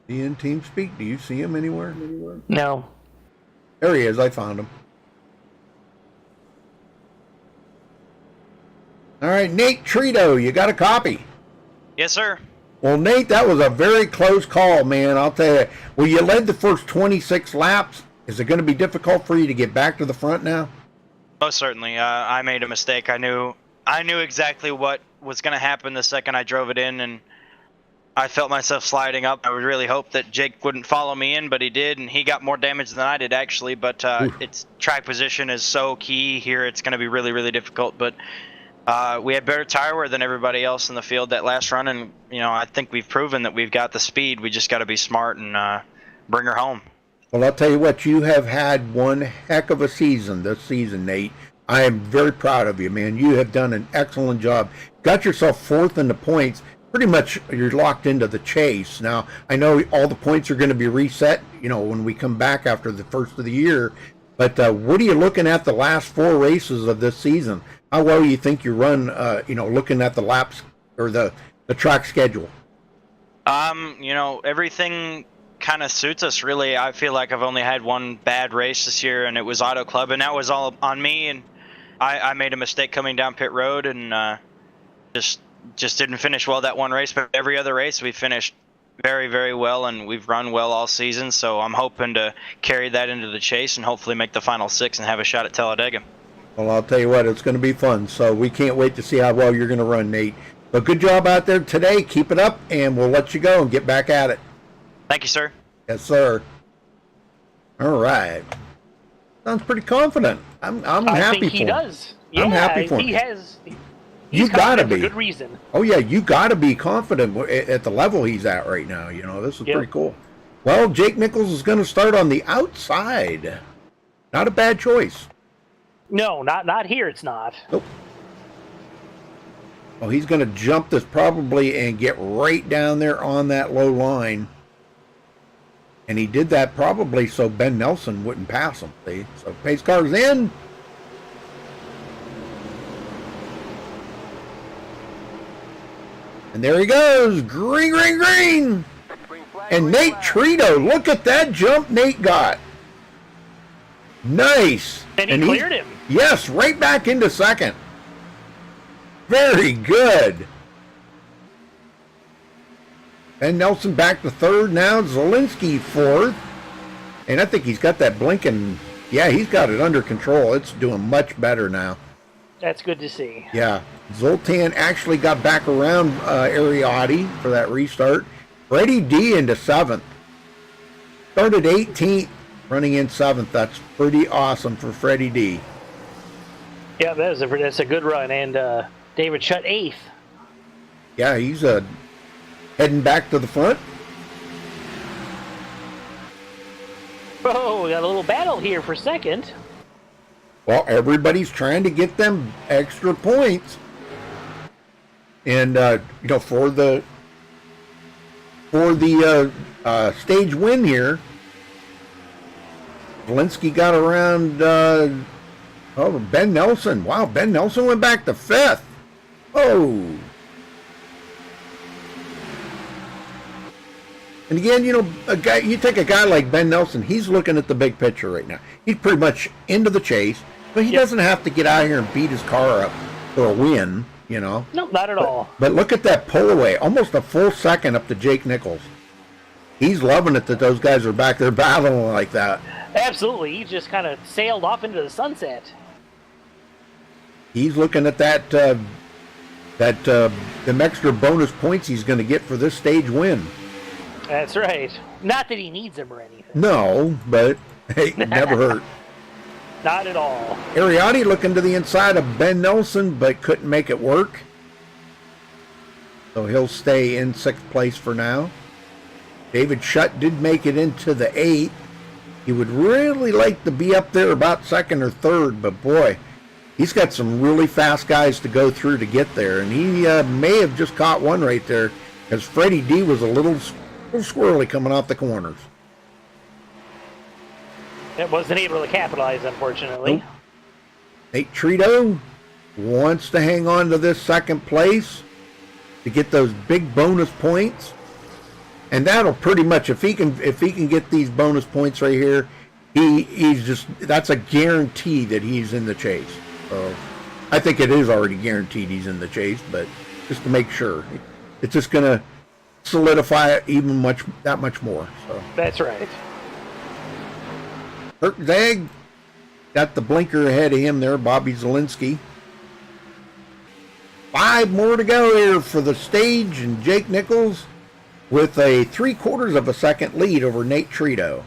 He in TeamSpeak? Do you see him anywhere? No. There he is. I found him. All right, Nate Trito, you got a copy? Yes, sir. Well, Nate, that was a very close call, man. I'll tell you. Well, you led the first 26 laps. Is it going to be difficult for you to get back to the front now? Most certainly. I made a mistake. I knew exactly what was going to happen the second I drove it in, and I felt myself sliding up. I would really hope that Jake wouldn't follow me in, but he did, and he got more damage than I did, actually. But its track position is so key here. It's going to be really, really difficult. But we had better tire wear than everybody else in the field that last run, and I think we've proven that we've got the speed. We just got to be smart and bring her home. Well, I'll tell you what, you have had one heck of a season this season, Nate. I am very proud of you, man. You have done an excellent job. Got yourself fourth in the points. Pretty much you're locked into the chase. Now, I know all the points are going to be reset, when we come back after the first of the year. But what are you looking at the last 4 races of this season? How well you think you run, looking at the laps or the track schedule? Everything kind of suits us, really. I feel like I've only had one bad race this year, and it was Auto Club, and that was all on me. And I made a mistake coming down pit road, and just didn't finish well that one race. But every other race we finished very, very well, and we've run well all season. So I'm hoping to carry that into the chase and hopefully make the final 6 and have a shot at Talladega. Well, I'll tell you what, it's going to be fun. So we can't wait to see how well you're going to run, Nate. But good job out there today. Keep it up, and we'll let you go and get back at it. Thank you, sir. Yes, sir. All right. Sounds pretty confident. I'm I happy think for he him. does. Yeah, I'm happy for he him. has. You He's gotta confident for be. good reason. Oh, yeah, you got to be confident at the level he's at right now. This is Yep. pretty cool. Well, Jake Nichols is going to start on the outside. Not a bad choice. No, not here. It's not. Nope. Well, he's going to jump this probably and get right down there on that low line. And he did that probably so Ben Nelson wouldn't pass him. See? So pace car's in. And there he goes. Green, green, green. And Nate Trito, look at that jump Nate got. Nice. And he cleared him. Yes, right back into second. Very good. Ben Nelson back to third now. Zielinski fourth. And I think he's got that blinking. Yeah, he's got it under control. It's doing much better now. That's good to see. Yeah. Zoltan actually got back around Ariotti for that restart. Freddie D into seventh. Started 18th, running in 7th. That's pretty awesome for Freddie D. Yeah, that's a good run. And David Shutt 8th. Yeah, he's heading back to the front. Oh, we got a little battle here for second. Well, everybody's trying to get them extra points. And, for the stage win here, Valinsky got around, Ben Nelson. Wow, Ben Nelson went back to 5th. Oh. And again, you take a guy like Ben Nelson, he's looking at the big picture right now. He's pretty much into the chase, but he doesn't have to get out here and beat his car up for a win, No, not at all. But look at that pull away, almost a full second up to Jake Nichols. He's loving it that those guys are back there battling like that. Absolutely. He just kind of sailed off into the sunset. He's looking at them extra bonus points he's going to get for this stage win. That's right. Not that he needs them or anything. No, but hey, it never hurt. Not at all. Ariotti looking to the inside of Ben Nelson, but couldn't make it work. So he'll stay in 6th place for now. David Shutt did make it into the 8th. He would really like to be up there about 2nd or 3rd, but boy, he's got some really fast guys to go through to get there. And he may have just caught one right there, because Freddie D was a little squirrely coming off the corners. It wasn't able to capitalize, unfortunately. Nope. Nate Trito wants to hang on to this 2nd place to get those big bonus points. And that'll pretty much, if he can get these bonus points right here, that's a guarantee that he's in the chase. So I think it is already guaranteed he's in the chase, but just to make sure, it's just going to solidify it even that much more. So that's right. Kurt Zag got the blinker ahead of him there, Bobby Zielinski. 5 more to go here for the stage, and Jake Nichols with a 3/4 of a second lead over Nate Trito.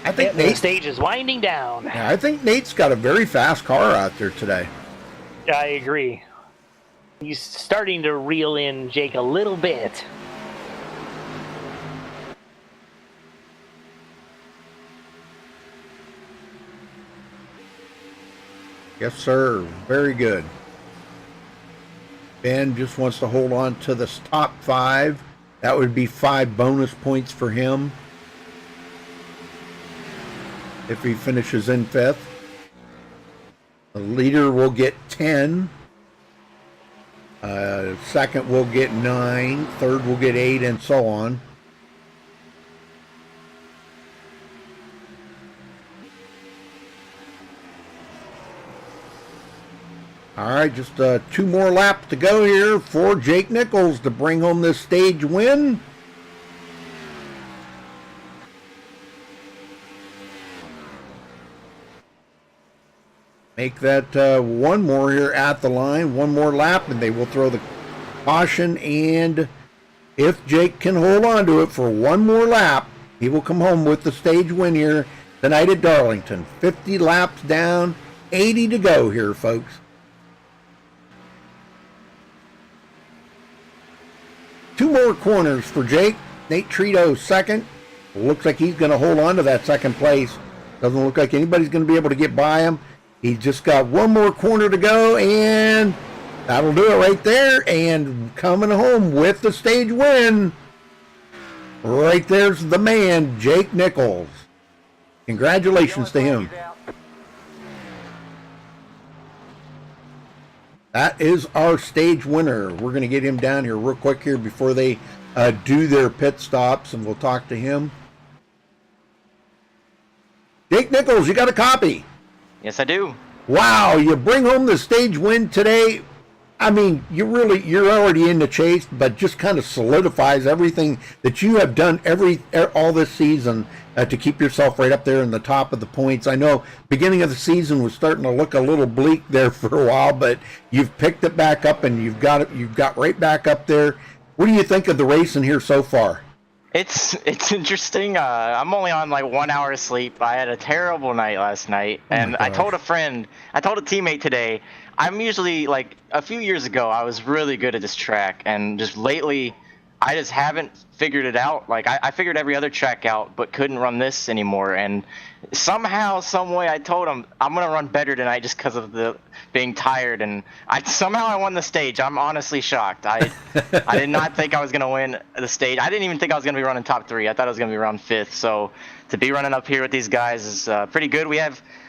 I think the stage is winding down. Yeah, I think Nate's got a very fast car out there today. I agree. He's starting to reel in Jake a little bit. Yes, sir. Very good. Ben just wants to hold on to the top 5. That would be 5 bonus points for him if he finishes in 5th. The leader will get 10. Second will get 9. Third will get 8, and so on. All right, just 2 more laps to go here for Jake Nichols to bring home this stage win. Make that 1 more here at the line, 1 more lap, and they will throw the caution. And if Jake can hold on to it for 1 more lap, he will come home with the stage win here tonight at Darlington. 50 laps down, 80 to go here, folks. 2 more corners for Jake. Nate Trito 2nd. Looks like he's going to hold on to that 2nd place. Doesn't look like anybody's going to be able to get by him. He's just got 1 more corner to go, and that'll do it right there. And coming home with the stage win, right there's the man, Jake Nichols. Congratulations to him. That is our stage winner. We're going to get him down here real quick here before they do their pit stops, and we'll talk to him. Jake Nichols, you got a copy? Yes, I do. Wow, you bring home the stage win today. I mean, you're already in the chase, but just kind of solidifies everything that you have done all this season to keep yourself right up there in the top of the points. I know beginning of the season was starting to look a little bleak there for a while, but you've picked it back up and you've got right back up there. What do you think of the racing here so far? It's interesting. I'm only on like 1 hour of sleep. I had a terrible night last night, and I told a teammate today. I'm usually like a few years ago, I was really good at this track, and just lately, I just haven't figured it out. Like I figured every other track out, but couldn't run this anymore. And somehow, some way, I told him I'm gonna run better tonight just because of the being tired. And I won the stage. I'm honestly shocked. I did not think I was gonna win the stage. I didn't even think I was gonna be running top 3. I thought I was gonna be around 5th. So to be running up here with these guys is pretty good.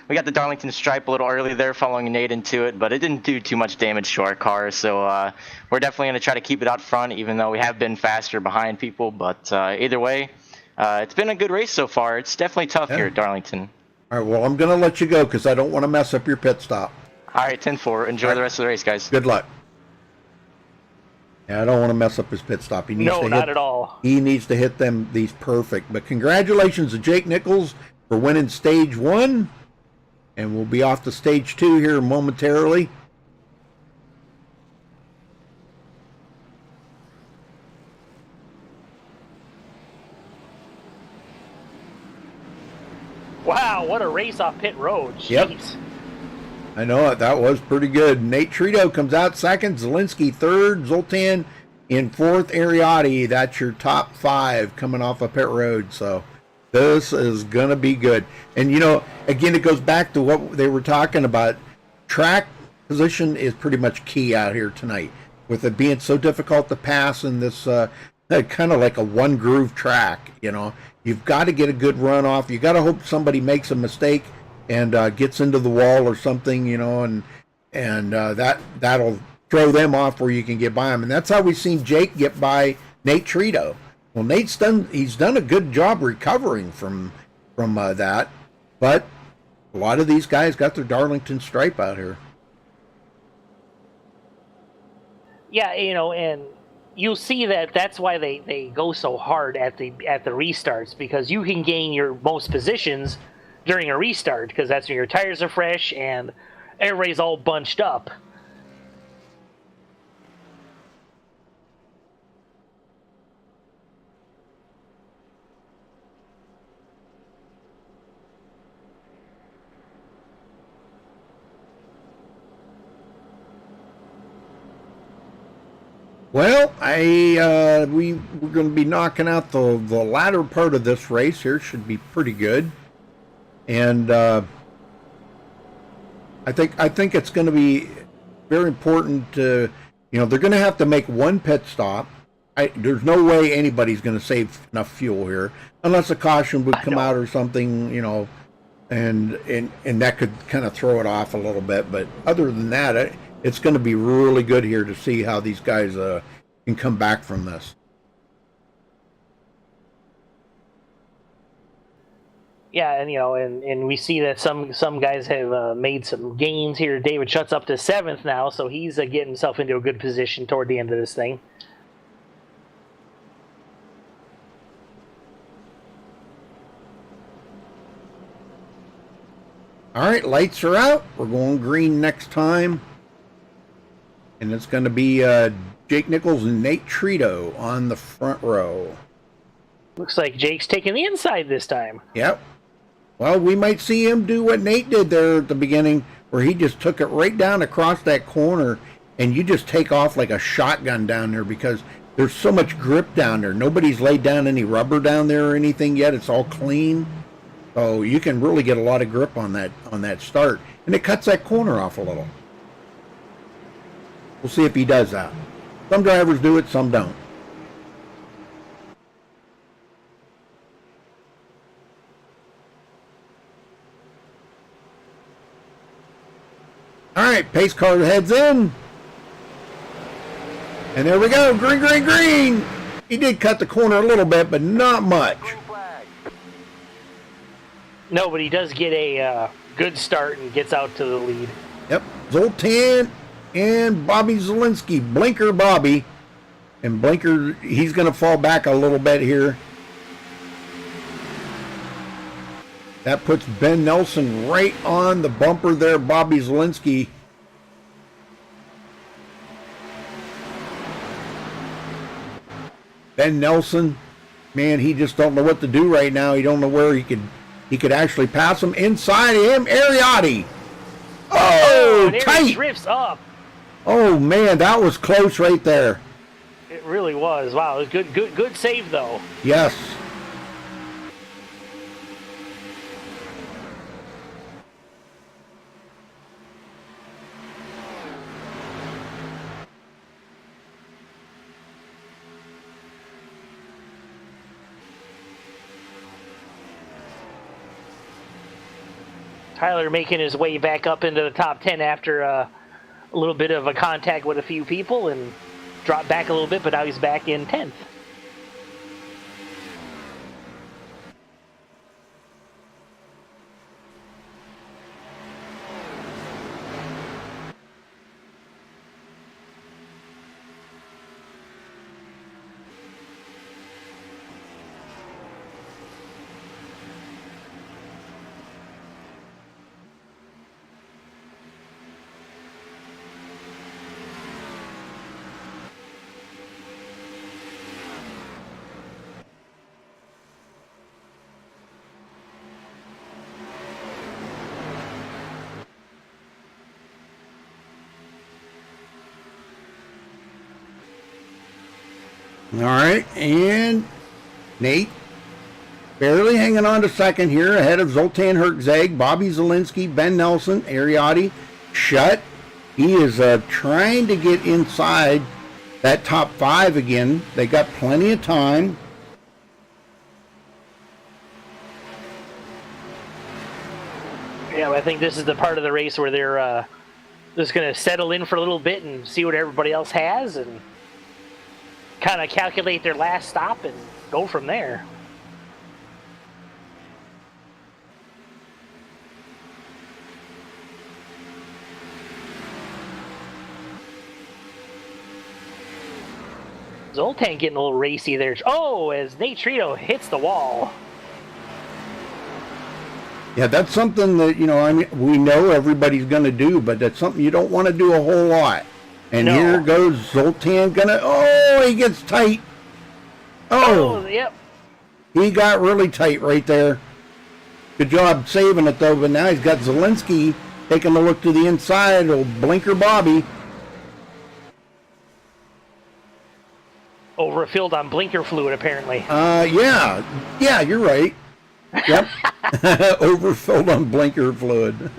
We got the Darlington stripe a little early there, following Nate into it, but it didn't do too much damage to our car. So we're definitely going to try to keep it out front, even though we have been faster behind people. But either way, it's been a good race so far. It's definitely tough here at Darlington. All right, well, I'm going to let you go because I don't want to mess up your pit stop. All right, 10-4. Enjoy the rest of the race, guys. Good luck. Yeah, I don't want to mess up his pit stop. He needs No, not at all. He needs to hit these perfect. But congratulations to Jake Nichols for winning stage 1. And we'll be off to stage 2 here momentarily. Wow, what a race off pit road. Jeez. Yep. I know it. That was pretty good. Nate Trito comes out second. Zielinski third. Zoltan in fourth. Ariotti, that's your top 5 coming off of pit road. So this is going to be good. And, you know, again, it goes back to what they were talking about. Track position is pretty much key out here tonight. With it being so difficult to pass in this kind of like a one-groove track, you know. You've got to get a good run off. You got to hope somebody makes a mistake and gets into the wall or something, you know, and that'll throw them off where you can get by them. And that's how we've seen Jake get by Nate Trito. Well, he's done a good job recovering from that, but a lot of these guys got their Darlington stripe out here. Yeah, you know, and you'll see that's why they go so hard at the restarts, because you can gain your most positions during a restart, because that's when your tires are fresh and everybody's all bunched up. Well, we're going to be knocking out the latter part of this race here. Should be pretty good, and I think it's going to be very important to, you know, they're going to have to make one pit stop. There's no way anybody's going to save enough fuel here unless a caution would come out or something, you know, and that could kind of throw it off a little bit. But other than that, it's going to be really good here to see how these guys can come back from this. Yeah, and you know, and we see that some guys have made some gains here. David Schutt's up to 7th now, so he's getting himself into a good position toward the end of this thing. All right, lights are out. We're going green next time. And it's going to be Jake Nichols and Nate Trito on the front row. Looks like Jake's taking the inside this time. Yep. Well, we might see him do what Nate did there at the beginning, where he just took it right down across that corner, and you just take off like a shotgun down there because there's so much grip down there. Nobody's laid down any rubber down there or anything yet. It's all clean. So you can really get a lot of grip on that start. And it cuts that corner off a little. We'll see if he does that. Some drivers do it, some don't. All right, pace car heads in. And there we go, green, green, green. He did cut the corner a little bit, but not much. No, but he does get a good start and gets out to the lead. Yep, Zoltan and Bobby Zielinski, Blinker Bobby. And Blinker, he's going to fall back a little bit here. That puts Ben Nelson right on the bumper there, Bobby Zielinski. Ben Nelson Man, he just don't know what to do right now. He don't know where he could actually pass him. Inside of him, Ariotti. Oh, there tight. he drifts up. Oh man, that was close right there. It really was. Wow, it was good save though. Yes. Tyler making his way back up into the top 10 after a little bit of a contact with a few people and dropped back a little bit, but now he's back in 10th. All right, and Nate barely hanging on to second here, ahead of Zoltan Herczeg, Bobby Zielinski, Ben Nelson, Ariotti, Shutt. He is trying to get inside that top 5 again. They got plenty of time. Yeah, I think this is the part of the race where they're just going to settle in for a little bit and see what everybody else has and kind of calculate their last stop and go from there. Zoltan getting a little racy there. Oh, as Nate Trito hits the wall. Yeah, that's something that, you know, I mean, we know everybody's going to do, but that's something you don't want to do a whole lot. And No. here goes Zoltan gonna, oh, he gets tight. Oh, Yep. he got really tight right there. Good job saving it though, but now he's got Zielinski taking a look to the inside, old Blinker Bobby. Overfilled on blinker fluid, apparently. Yeah, you're right. Yep. Overfilled on blinker fluid.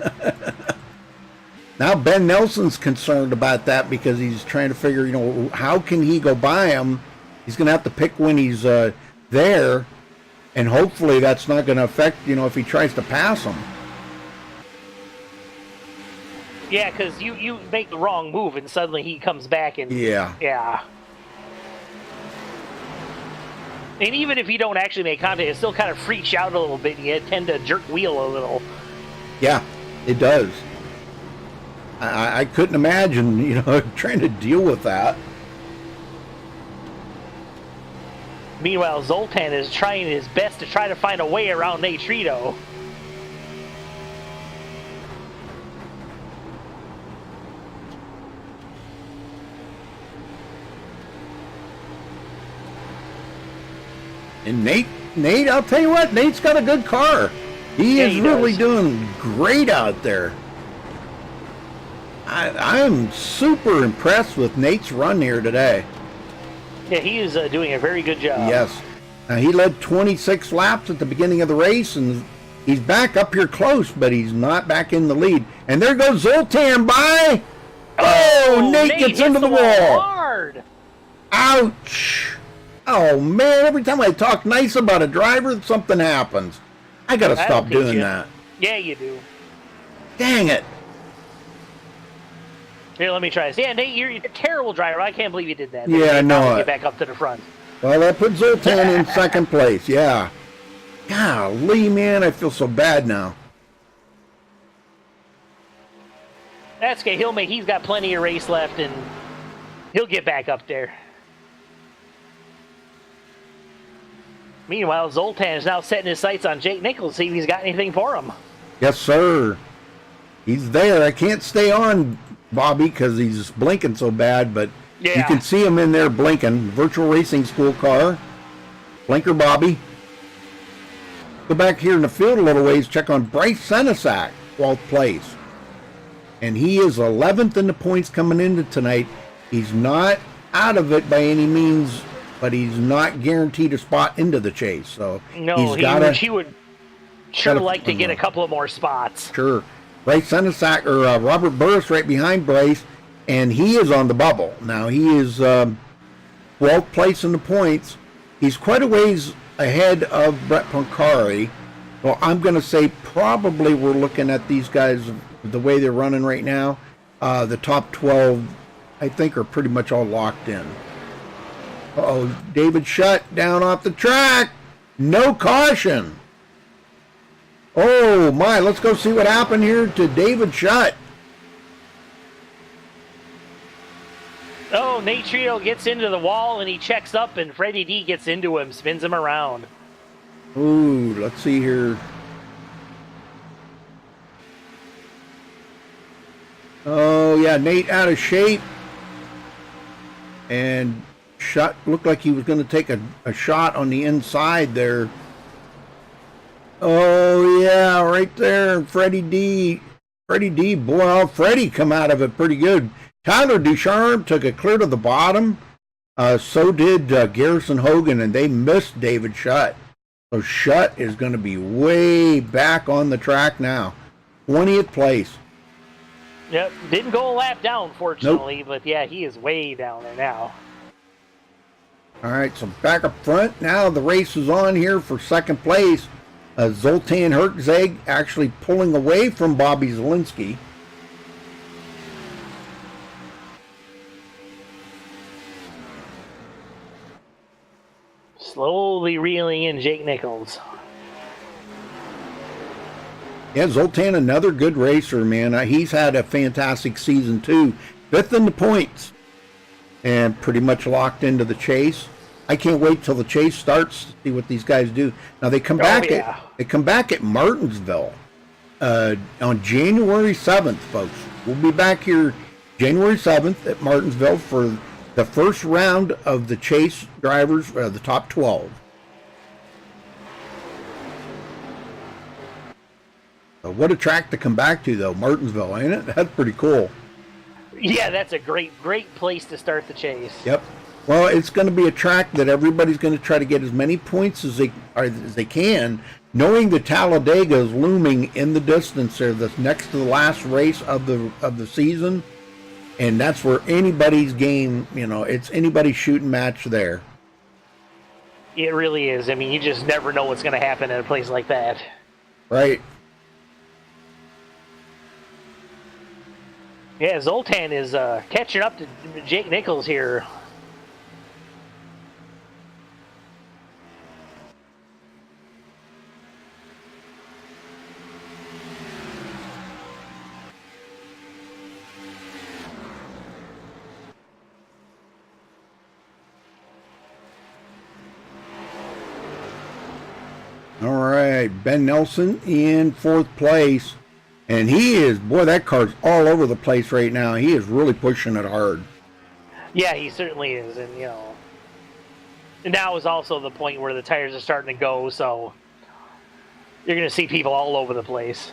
Now Ben Nelson's concerned about that because he's trying to figure, you know, how can he go by him? He's going to have to pick when he's there, and hopefully that's not going to affect, you know, if he tries to pass him. Yeah, because you make the wrong move and suddenly he comes back and... Yeah. Yeah. And even if you don't actually make contact, it still kind of freaks you out a little bit and you tend to jerk wheel a little. Yeah, it does. I couldn't imagine, you know, trying to deal with that. Meanwhile, Zoltan is trying his best to try to find a way around Nate Trito. And Nate, I'll tell you what, Nate's got a good car. He is really doing great out there. I'm super impressed with Nate's run here today. Yeah, he is doing a very good job. Yes. He led 26 laps at the beginning of the race, and he's back up here close, but he's not back in the lead. And there goes Zoltan by. Oh, Nate gets into the wall. Hard. Ouch. Oh, man, every time I talk nice about a driver, something happens. I got to stop doing that. Yeah, you do. Dang it. Here, let me try this. Yeah, Nate, you're a terrible driver. I can't believe you did that. Yeah, I know. Get back up to the front. Well, that put Zoltan in second place, yeah. Golly, man, I feel so bad now. That's okay. He's got plenty of race left, and he'll get back up there. Meanwhile, Zoltan is now setting his sights on Jake Nichols to see if he's got anything for him. Yes, sir. He's there. I can't stay on Bobby because he's blinking so bad, but Yeah. you can see him in there blinking. Virtual Racing School car. Blinker Bobby. Go back here in the field a little ways, check on Bryce Senesac, 12th place. And he is 11th in the points coming into tonight. He's not out of it by any means, but he's not guaranteed a spot into the chase. So no, he would sure like to get a couple of more spots. Sure. Bryce Senesac, or Robert Burris right behind Bryce, and he is on the bubble. Now he is 12th place in the points. He's quite a ways ahead of Brett Poncari. Well, I'm going to say probably we're looking at these guys the way they're running right now. The top 12, I think, are pretty much all locked in. Uh-oh, David Shutt down off the track. No caution. Oh, my, let's go see what happened here to David Shutt. Oh, Nate Trio gets into the wall, and he checks up, and Freddie D gets into him, spins him around. Ooh, let's see here. Oh, yeah, Nate out of shape. And Shutt looked like he was going to take a shot on the inside there. Oh, yeah, right there. Freddie D. Boy, Freddie come out of it pretty good. Tyler Ducharme took it clear to the bottom. So did Garrison Hogan, and they missed David Shutt. So Shutt is going to be way back on the track now. 20th place. Yep, didn't go a lap down, fortunately, nope. But yeah, he is way down there now. All right, so back up front. Now the race is on here for second place. Zoltan Herczeg actually pulling away from Bobby Zielinski. Slowly reeling in Jake Nichols. Yeah, Zoltan, another good racer, man. He's had a fantastic season, too. 5th in the points. And pretty much locked into the chase. I can't wait till the chase starts to see what these guys do. Now, they come back at Martinsville on January 7th, folks. We'll be back here January 7th at Martinsville for the first round of the chase drivers, the top 12. What a track to come back to, though, Martinsville, ain't it? That's pretty cool. Yeah, that's a great place to start the chase. Yep. Well, it's going to be a track that everybody's going to try to get as many points as they can, knowing that Talladega is looming in the distance there, that's next to the last race of the season, and that's where anybody's game, it's anybody's shooting match there. It really is. I mean, you just never know what's going to happen at a place like that. Right. Yeah, Zoltan is catching up to Jake Nichols here. All right, Ben Nelson in 4th place. And he is, boy, that car's all over the place right now. He is really pushing it hard. Yeah, he certainly is. And, now is also the point where the tires are starting to go, so you're going to see people all over the place.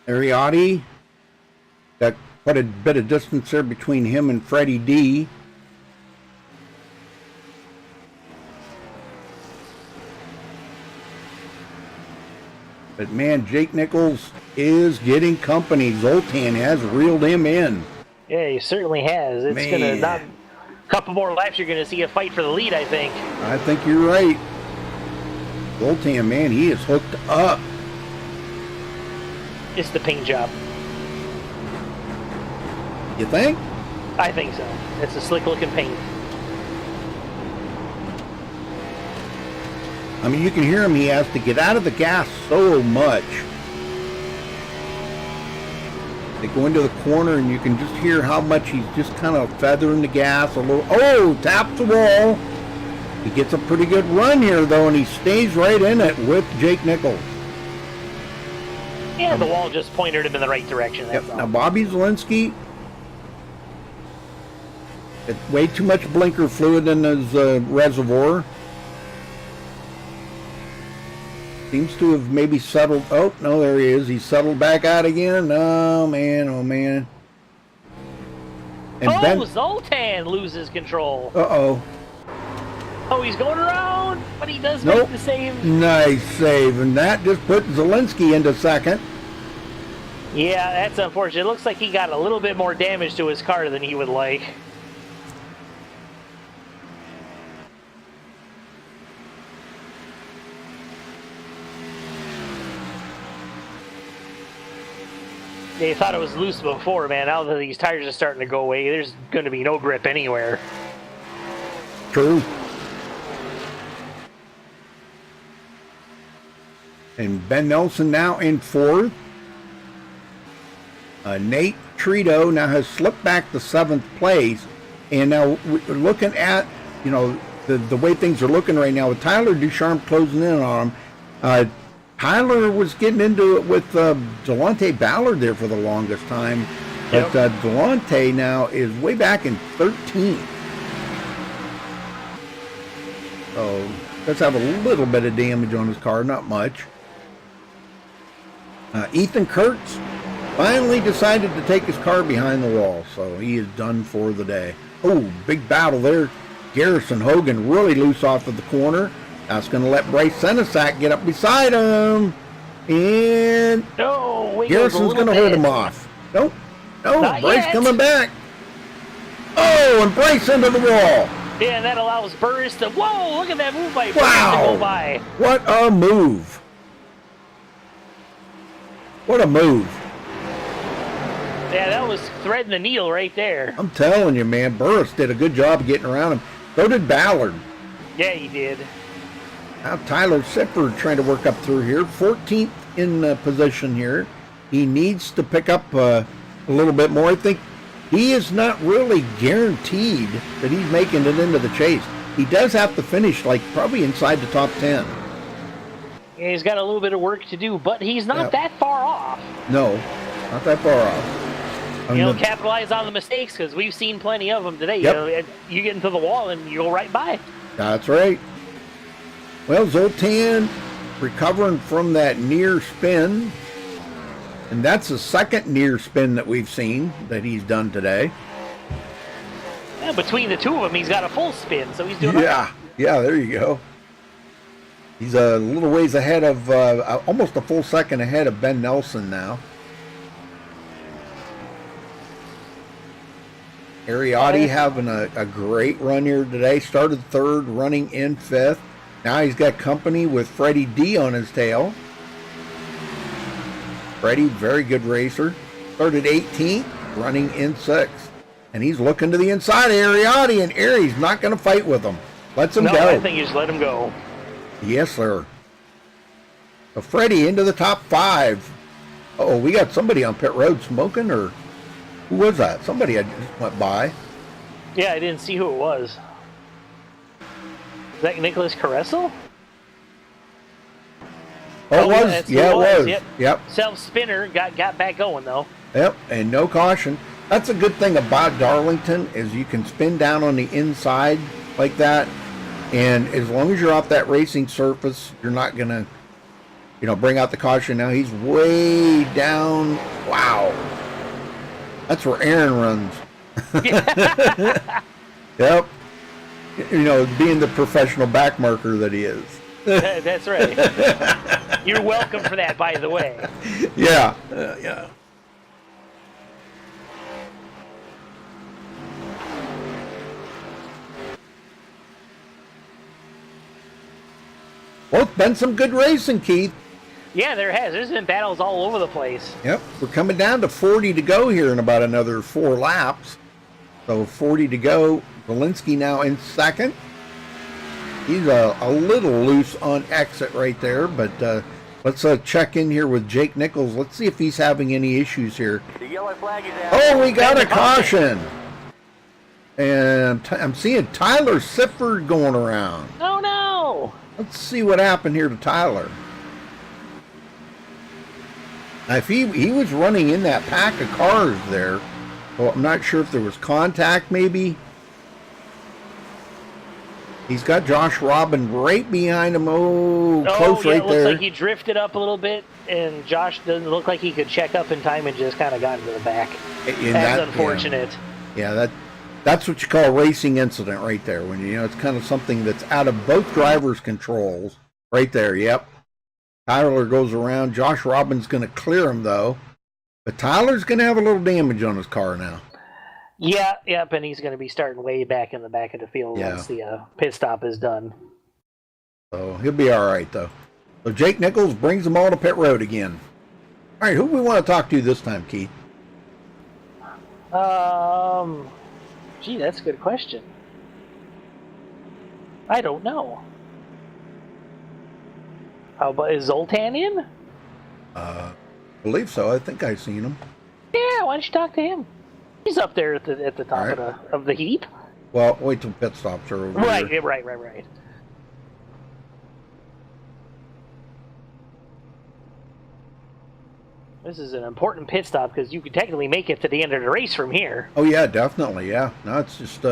Ariotti, got quite a bit of distance there between him and Freddie D. But man, Jake Nichols is getting company. Zoltan has reeled him in. Yeah, he certainly has. It's going to not a couple more laps. You're going to see a fight for the lead, I think. I think you're right. Zoltan, man, he is hooked up. It's the paint job. You think? I think so. It's a slick-looking paint. I mean, you can hear him. He has to get out of the gas so much. They go into the corner, and you can just hear how much he's just kind of feathering the gas a little. Oh, taps the wall. He gets a pretty good run here, though, and he stays right in it with Jake Nichols. Yeah, the wall just pointed him in the right direction. That's all. Now, Bobby Zielinski, way too much blinker fluid in his reservoir. Seems to have maybe settled. Oh, no, there he is. He's settled back out again. Oh, man. Oh, man. And Zoltan loses control. Uh-oh. Oh, he's going around, but he does make the save. Nice save, and that just put Zielinski into second. Yeah, that's unfortunate. It looks like he got a little bit more damage to his car than he would like. They thought it was loose before, man. Now that these tires are starting to go away, there's going to be no grip anywhere. True. And Ben Nelson now in fourth. Nate Trito now has slipped back to 7th place. And now we're looking at, you know, the way things are looking right now with Tyler Ducharme closing in on him. Tyler was getting into it with Delonte Ballard there for the longest time. But Delonte now is way back in 13th. So let's have a little bit of damage on his car, not much. Ethan Kurtz finally decided to take his car behind the wall, so he is done for the day. Oh, big battle there. Garrison Hogan really loose off of the corner. That's going to let Bryce Senesac get up beside him. And Garrison's going to hold him off. Nope. No, Bryce coming back. Oh, and Bryce into the wall. Yeah, and that allows Burris to... Whoa, look at that move by Burris to go by. What a move. What a move. Yeah, that was threading the needle right there. I'm telling you, man, Burris did a good job of getting around him. So did Ballard. Yeah, he did. Now Tyler Sipper trying to work up through here. 14th in position here. He needs to pick up a little bit more. I think he is not really guaranteed that he's making it into the chase. He does have to finish, like, probably inside the top 10. Yeah, he's got a little bit of work to do, but he's not that far off. No, not that far off. You know, capitalize on the mistakes, because we've seen plenty of them today. Yep. You know, you get into the wall and you go right by. That's right. Well, Zoltan recovering from that near spin. And that's the second near spin that we've seen that he's done today. Yeah, between the two of them, he's got a full spin, so he's doing okay. Yeah, there you go. He's a little ways ahead of, almost a full second ahead of Ben Nelson now. Ariotti having a great run here today. Started third, running in fifth. Now he's got company with Freddie D on his tail. Freddie, very good racer. Started 18th, running in sixth. And he's looking to the inside of Ariotti, and Arie's not going to fight with him. Lets him go. No, I think you just let him go. Yes, sir. So Freddie into the top 5. Uh-oh, we got somebody on pit road smoking, or who was that? Somebody I just went by. Yeah, I didn't see who it was. Is that Nicholas Caressel? Oh, it was. Yeah, it was. Yep. Self-spinner, got back going, though. Yep, and no caution. That's a good thing about Darlington, is you can spin down on the inside like that, and as long as you're off that racing surface, you're not going to, you know, bring out the caution. Now he's way down. Wow. That's where Aaron runs. Yep. You know, being the professional back marker that he is. That's right. You're welcome for that, by the way. Yeah. Yeah. Well, it's been some good racing, Keith. Yeah, there has. There's been battles all over the place. Yep. We're coming down to 40 to go here in about another 4 laps. So 40 to go. Zielinski now in second. He's a little loose on exit right there, but let's check in here with Jake Nichols. Let's see if he's having any issues here. The yellow flag is out. Oh, we got a caution. And I'm seeing Tyler Sifford going around. Oh no! Let's see what happened here to Tyler. Now, if he was running in that pack of cars there, well, I'm not sure if there was contact maybe. He's got Josh Robin right behind him. Oh, close right it there. looks like he drifted up a little bit, and Josh doesn't look like he could check up in time and just kind of got into the back. That's unfortunate. Yeah, that's what you call a racing incident right there. When it's kind of something that's out of both drivers' controls. Right there, yep. Tyler goes around. Josh Robin's going to clear him, though. But Tyler's going to have a little damage on his car now. Yeah, yep, and he's going to be starting way back in the back of the field once the pit stop is done. So he'll be all right, though. So Jake Nichols brings them all to pit road again. All right, who do we want to talk to this time, Keith? Gee, that's a good question. I don't know. How about, is Zoltan in? I believe so. I think I've seen him. Yeah, why don't you talk to him? He's up there at the top of the heap. Well, wait till pit stops are over. Right. This is an important pit stop because you could technically make it to the end of the race from here. Oh yeah, definitely. Yeah. No, it's just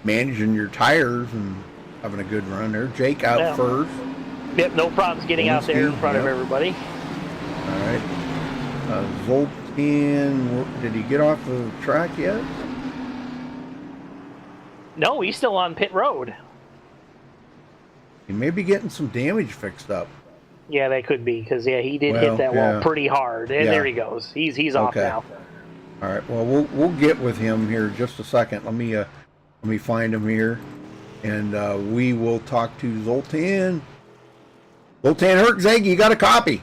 managing your tires and having a good run there. Jake out first. Yep, no problems getting out there in front of everybody. All right. Zoltan, did he get off the track yet? No, he's still on pit road. He may be getting some damage fixed up. Yeah, that could be because he did hit that wall pretty hard, and there he goes. He's off now. All right. Well, we'll get with him here in just a second. Let me find him here, and we will talk to Zoltan. Zoltan Herczeg, you got a copy?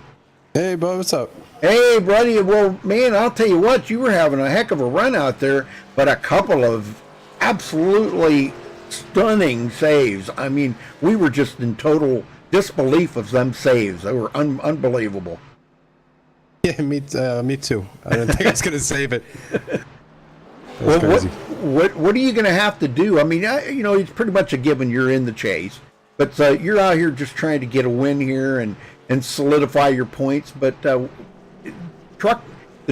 Hey, bud, what's up? Hey, buddy. Well, man, I'll tell you what, you were having a heck of a run out there, but a couple of absolutely stunning saves. I mean, we were just in total disbelief of them saves. They were unbelievable. Yeah, me too. I didn't think I was going to save it. Well, what are you going to have to do? I mean, it's pretty much a given you're in the chase, but you're out here just trying to get a win here and solidify your points. But the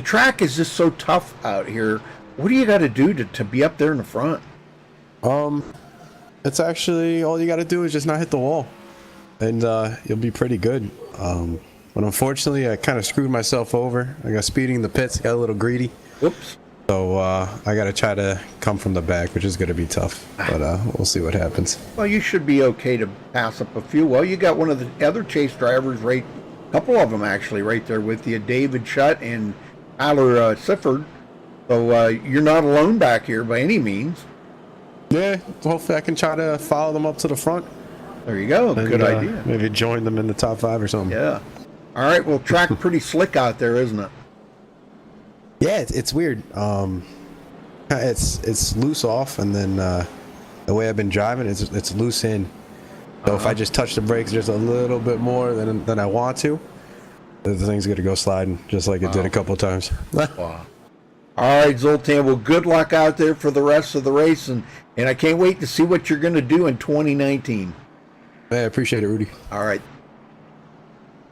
track is just so tough out here. What do you got to do to be up there in the front? It's actually all you got to do is just not hit the wall, and you'll be pretty good. But unfortunately, I kind of screwed myself over. I got speeding the pits, got a little greedy. Whoops. So I got to try to come from the back, which is going to be tough. But we'll see what happens. Well, you should be okay to pass up a few. Well, you got one of the other chase drivers, a couple of them actually, right there with you, David Shutt and Tyler Sifford. So you're not alone back here by any means. Yeah, hopefully I can try to follow them up to the front. There you go. And, good idea. Maybe join them in the top 5 or something. Yeah. All right. Well, track pretty slick out there, isn't it? Yeah, it's weird. It's loose off, and then the way I've been driving, it's loose in. So if I just touch the brakes just a little bit more than I want to, the thing's gonna go sliding, just like it did a couple of times. Wow. All right, Zoltan. Well, good luck out there for the rest of the race, and I can't wait to see what you're going to do in 2019. I appreciate it, Rudy. All right.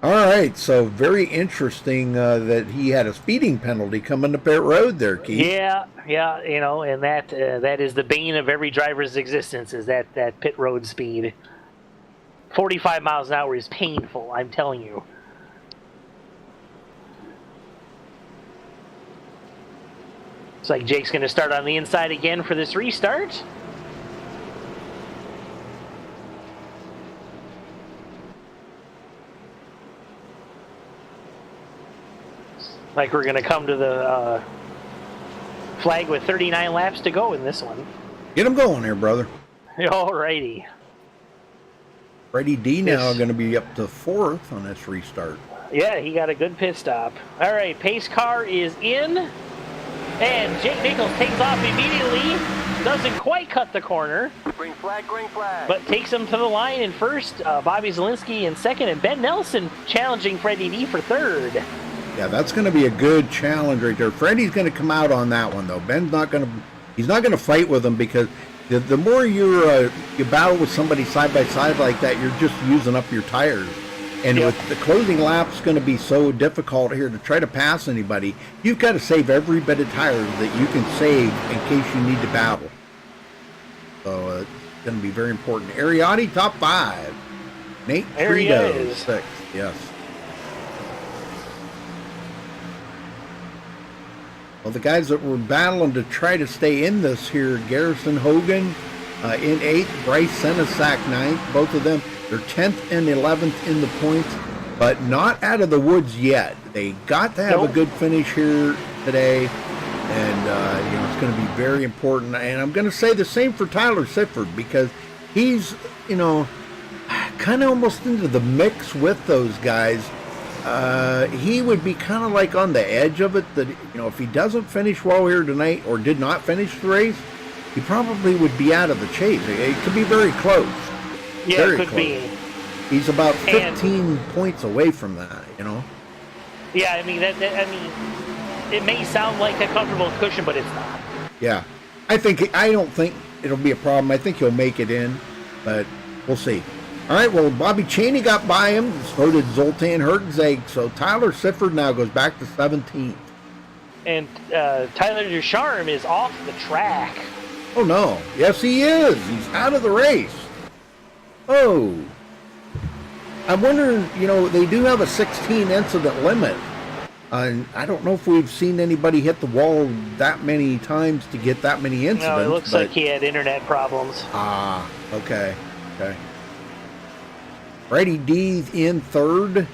All right. So very interesting that he had a speeding penalty coming to pit road there, Keith. Yeah. And that is the bane of every driver's existence is that pit road speed. 45 miles an hour is painful, I'm telling you. Looks like Jake's going to start on the inside again for this restart. Like we're going to come to the flag with 39 laps to go in this one. Get him going there, brother. Alrighty. Freddie D now going to be up to 4th on this restart. Yeah, he got a good pit stop. All right, pace car is in. And Jake Nichols takes off immediately. Doesn't quite cut the corner. Green flag, green flag. But takes him to the line in first. Bobby Zielinski in second. And Ben Nelson challenging Freddie D for third. Yeah, that's going to be a good challenge right there. Freddie's going to come out on that one, though. Ben's not going to He's not going to fight with him because the more you battle with somebody side by side like that, you're just using up your tires. And with the closing lap's going to be so difficult here to try to pass anybody, you've got to save every bit of tires that you can save in case you need to battle. So it's going to be very important. Ariotti, top 5. Nate Trito, 6th. Yes. Well, the guys that were battling to try to stay in this here, Garrison Hogan in 8th, Bryce Senesac 9th. Both of them, they're 10th and 11th in the points, but not out of the woods yet. They got to have a good finish here today, and you know, it's going to be very important. And I'm going to say the same for Tyler Sifford, because he's, you know, kind of almost into the mix with those guys. He would be kind of like on the edge of it, that, you know, if he doesn't finish well here tonight or did not finish the race, he probably would be out of the chase. It could be very close. Yeah, very it could close. be. He's about 15 points away from that, you know. Yeah, I mean I mean, it may sound like a comfortable cushion, but it's not. Yeah, I don't think it'll be a problem. I think he'll make it in, but we'll see. All right, well, Bobby Chaney got by him. So did Zoltan Hertzeg. So Tyler Sifford now goes back to 17th. And Tyler Ducharme is off the track. Oh, no. Yes, he is. He's out of the race. Oh. I'm wondering, you know, they do have a 16 incident limit. And I don't know if we've seen anybody hit the wall that many times to get that many incidents. No, it looks like he had internet problems. Ah, okay. Okay. Brady Dees in 3rd,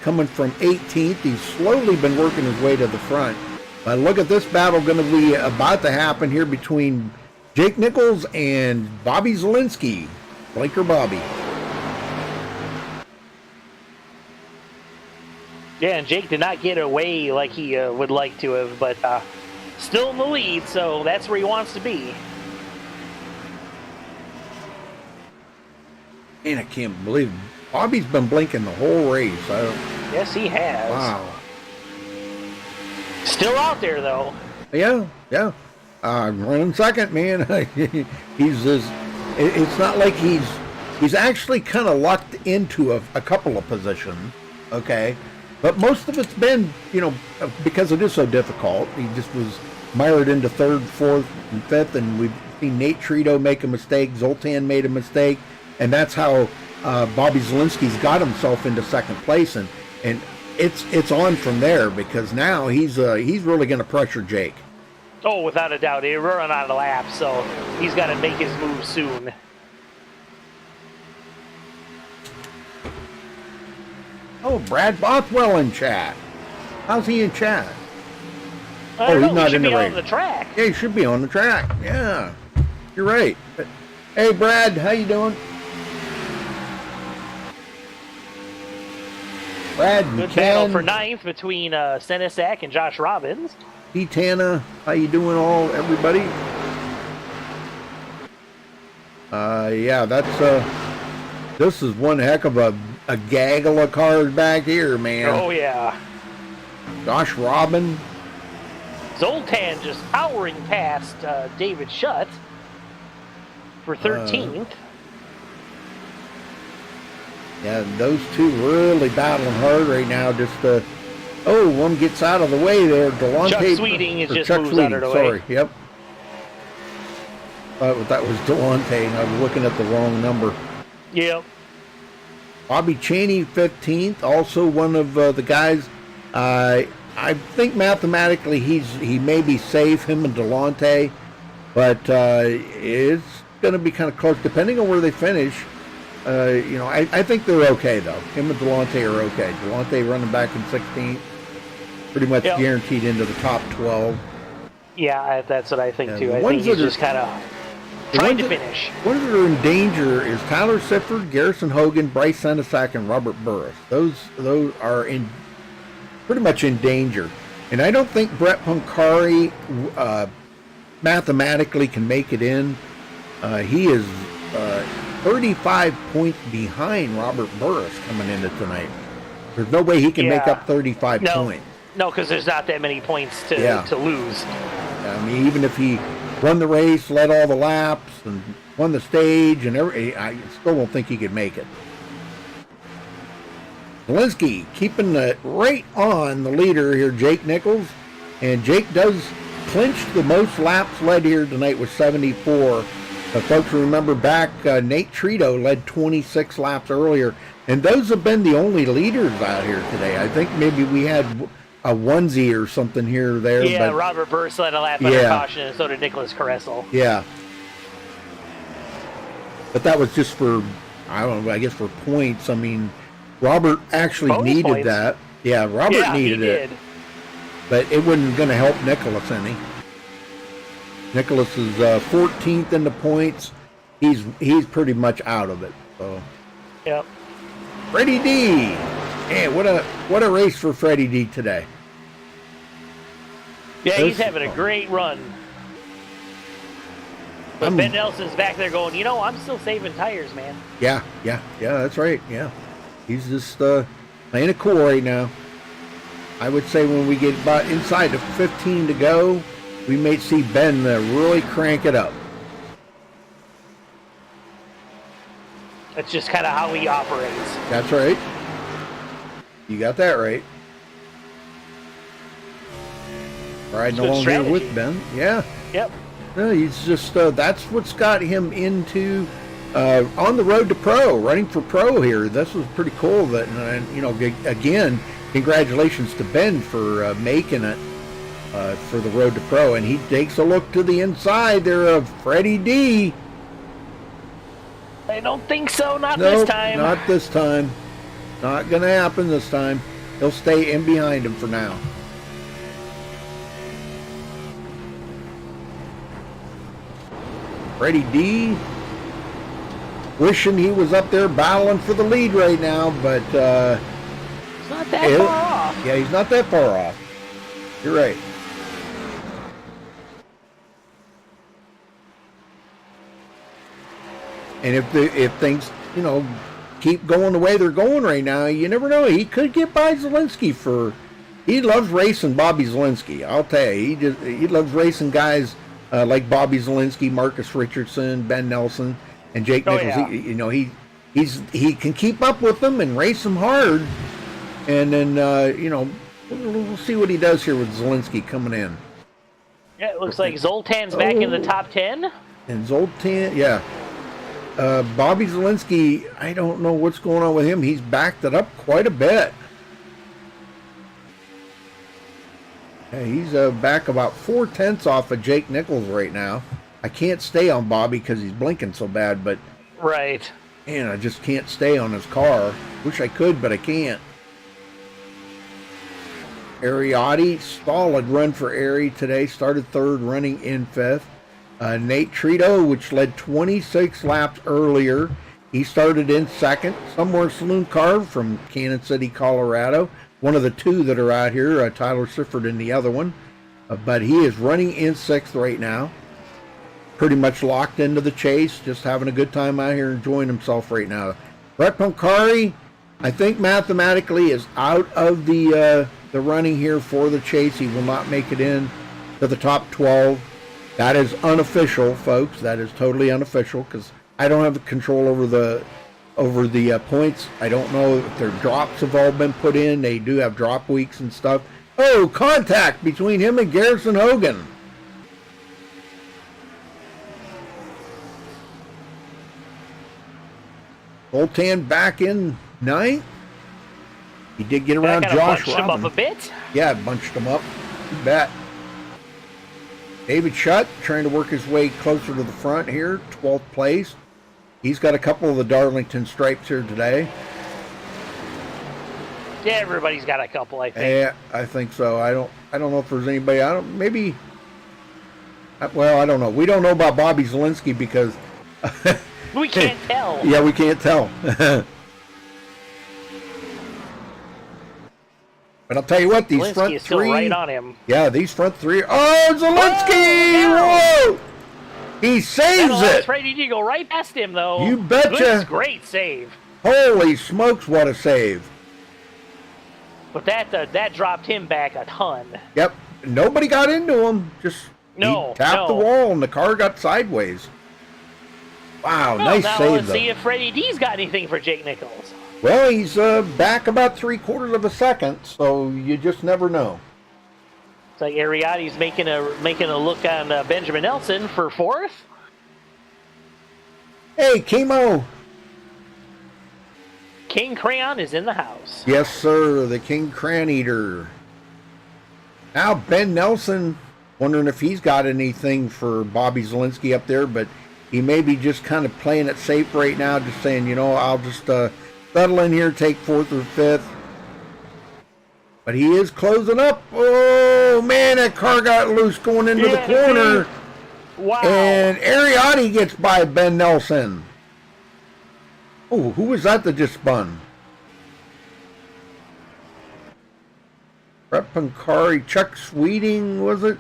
coming from 18th. He's slowly been working his way to the front. But look at this battle going to be about to happen here between Jake Nichols and Bobby Zielinski. Blinker Bobby. Yeah, and Jake did not get away like he would like to have, but still in the lead, so that's where he wants to be. And I can't believe it. Bobby's been blinking the whole race. Yes, he has. Wow. Still out there, though. Yeah, yeah. Running second, man. He's just, it's not like he's actually kind of lucked into a couple of positions, okay? But most of it's been, you know, because it is so difficult. He just was mired into 3rd, 4th, and 5th, and we've seen Nate Trito make a mistake. Zoltan made a mistake. And that's how Bobby Zielinski's got himself into 2nd place, and it's on from there, because now he's really going to pressure Jake. Oh, without a doubt, he's running out of laps, so he's got to make his move soon. Oh, Brad Bothwell in chat. How's he in chat? He's not in the race. On the track. Yeah, he should be on the track. Yeah, you're right. But, hey, Brad, how you doing? Brad and good battle for 9th between Senesac and Josh Robbins. Hey, Tana, how you doing, all everybody? Yeah, that's this is one heck of a gaggle of cars back here, man. Oh yeah. Josh Robin. Zoltan just powering past David Shutt for 13th. Yeah, those two really battling hard right now. Just one gets out of the way there. Delonte, Chuck Sweeting is just Chuck moves Sweeting, out of the sorry. way. Yep. Thought that was Delonte, and I was looking at the wrong number. Yep. Bobby Chaney, 15th, also one of the guys. I think mathematically he may be safe, him and Delonte, but it's going to be kind of close depending on where they finish. You know, I think they're okay, though. Him and Delonte are okay. Delonte running back in 16th, pretty much guaranteed into the top 12. Yeah, that's what I think, too. I think he's just kind of trying to finish. Ones that are in danger is Tyler Sifford, Garrison Hogan, Bryce Senesac, and Robert Burris. Those are pretty much in danger. And I don't think Brett Pancari mathematically can make it in. He is 35 points behind Robert Burris coming into tonight. There's no way he can make up 35 points. No, because there's not that many points to lose. I mean, even if he Won the race, led all the laps, and won the stage, and I still don't think he could make it. Zielinski keeping right on the leader here, Jake Nichols. And Jake does clinch the most laps led here tonight with 74. But folks, remember back, Nate Trito led 26 laps earlier. And those have been the only leaders out here today. I think maybe we had a onesie or something here or there. Yeah, but, Robert Burris led a lap under caution, and so did Nicholas Caressel. Yeah. But that was just for, I don't know, I guess for points. I mean, Robert actually needed points. that. Yeah, Robert needed it. But it wasn't going to help Nicholas any. Nicholas is 14th in the points. He's pretty much out of it. So. Yep. Freddie D. Man, what a race for Freddie D today. Yeah, he's having a great run. But Ben Nelson's back there going, you know, I'm still saving tires, man. Yeah, that's right. Yeah. He's just playing it cool right now. I would say when we get about inside the 15 to go, we may see Ben really crank it up. That's just kind of how he operates. That's right. You got that right. Riding along here with Ben. Yeah. Yep. No, he's just, that's what's got him into, on the road to pro, running for pro here. This was pretty cool that, you know, again, congratulations to Ben for making it for the road to pro. And he takes a look to the inside there of Freddie D. I don't think so, this time. Not this time. Not going to happen this time. He'll stay in behind him for now. Freddie D. Wishing he was up there battling for the lead right now, but it's not that far off. Yeah, he's not that far off. You're right. And if things, you know, keep going the way they're going right now, you never know. He could get by Zielinski for. He loves racing Bobby Zielinski. I'll tell you, he loves racing guys like Bobby Zielinski, Marcus Richardson, Ben Nelson, and Jake Nichols. Yeah. He, you know, he can keep up with them and race them hard. And then you know, we'll see what he does here with Zielinski coming in. Yeah, it looks like Zoltan's back in the top 10. And Zoltan, yeah. Bobby Zielinski, I don't know what's going on with him. He's backed it up quite a bit. Yeah, he's back about 4/10 off of Jake Nichols right now. I can't stay on Bobby because he's blinking so bad, but right. Man, I just can't stay on his car. Wish I could, but I can't. Ariotti, solid run for Ari today. Started third, running in fifth. Nate Trito, which led 26 laps earlier. He started in second. Somewhere Saloon Car from Kansas City, Colorado. One of the two that are out here, Tyler Sifford in the other one. But he is running in sixth right now. Pretty much locked into the chase. Just having a good time out here, enjoying himself right now. Brett Pancari, I think mathematically is out of the running here for the chase. He will not make it in to the top 12. That is unofficial, folks. That is totally unofficial because I don't have control over the points. I don't know if their drops have all been put in. They do have drop weeks and stuff. Oh, contact between him and Garrison Hogan. Zoltan back in ninth. He did get around Josh Bunched him up a bit. Yeah, bunched him up. You bet. David Shutt trying to work his way closer to the front here, 12th place. He's got a couple of the Darlington stripes here today. Yeah, everybody's got a couple, I think. Yeah, I think so. I don't know if there's anybody. Maybe. Well, I don't know. We don't know about Bobby Zielinski because we can't tell. Yeah, we can't tell. But I'll tell you what, these Zielinski front is still three. right on him. Yeah, these front three. Oh, Zielinski! Whoa! He saves it. Freddie D go right past him though. You betcha. Good, great save. Holy smokes! What a save! But that dropped him back a ton. Yep. Nobody got into him. Just No, he tapped the no. wall and the car got sideways. Wow, Well, nice now save let's though. see if Freddie D's got anything for Jake Nichols. Well, he's back about 3/4 of a second, so you just never know. It's like Ariadne's making a look on Benjamin Nelson for 4th. Hey, Chemo. King Crayon is in the house. Yes, sir, the King Cran Eater. Now Ben Nelson, wondering if he's got anything for Bobby Zielinski up there, but he may be just kind of playing it safe right now, just saying, you know, I'll just settle in here, take 4th or 5th. But he is closing up. Oh, man, that car got loose going into the corner. Wow. And Ariadne gets by Ben Nelson. Oh, who was that just spun? Brett Pancari, Chuck Sweeting, was it?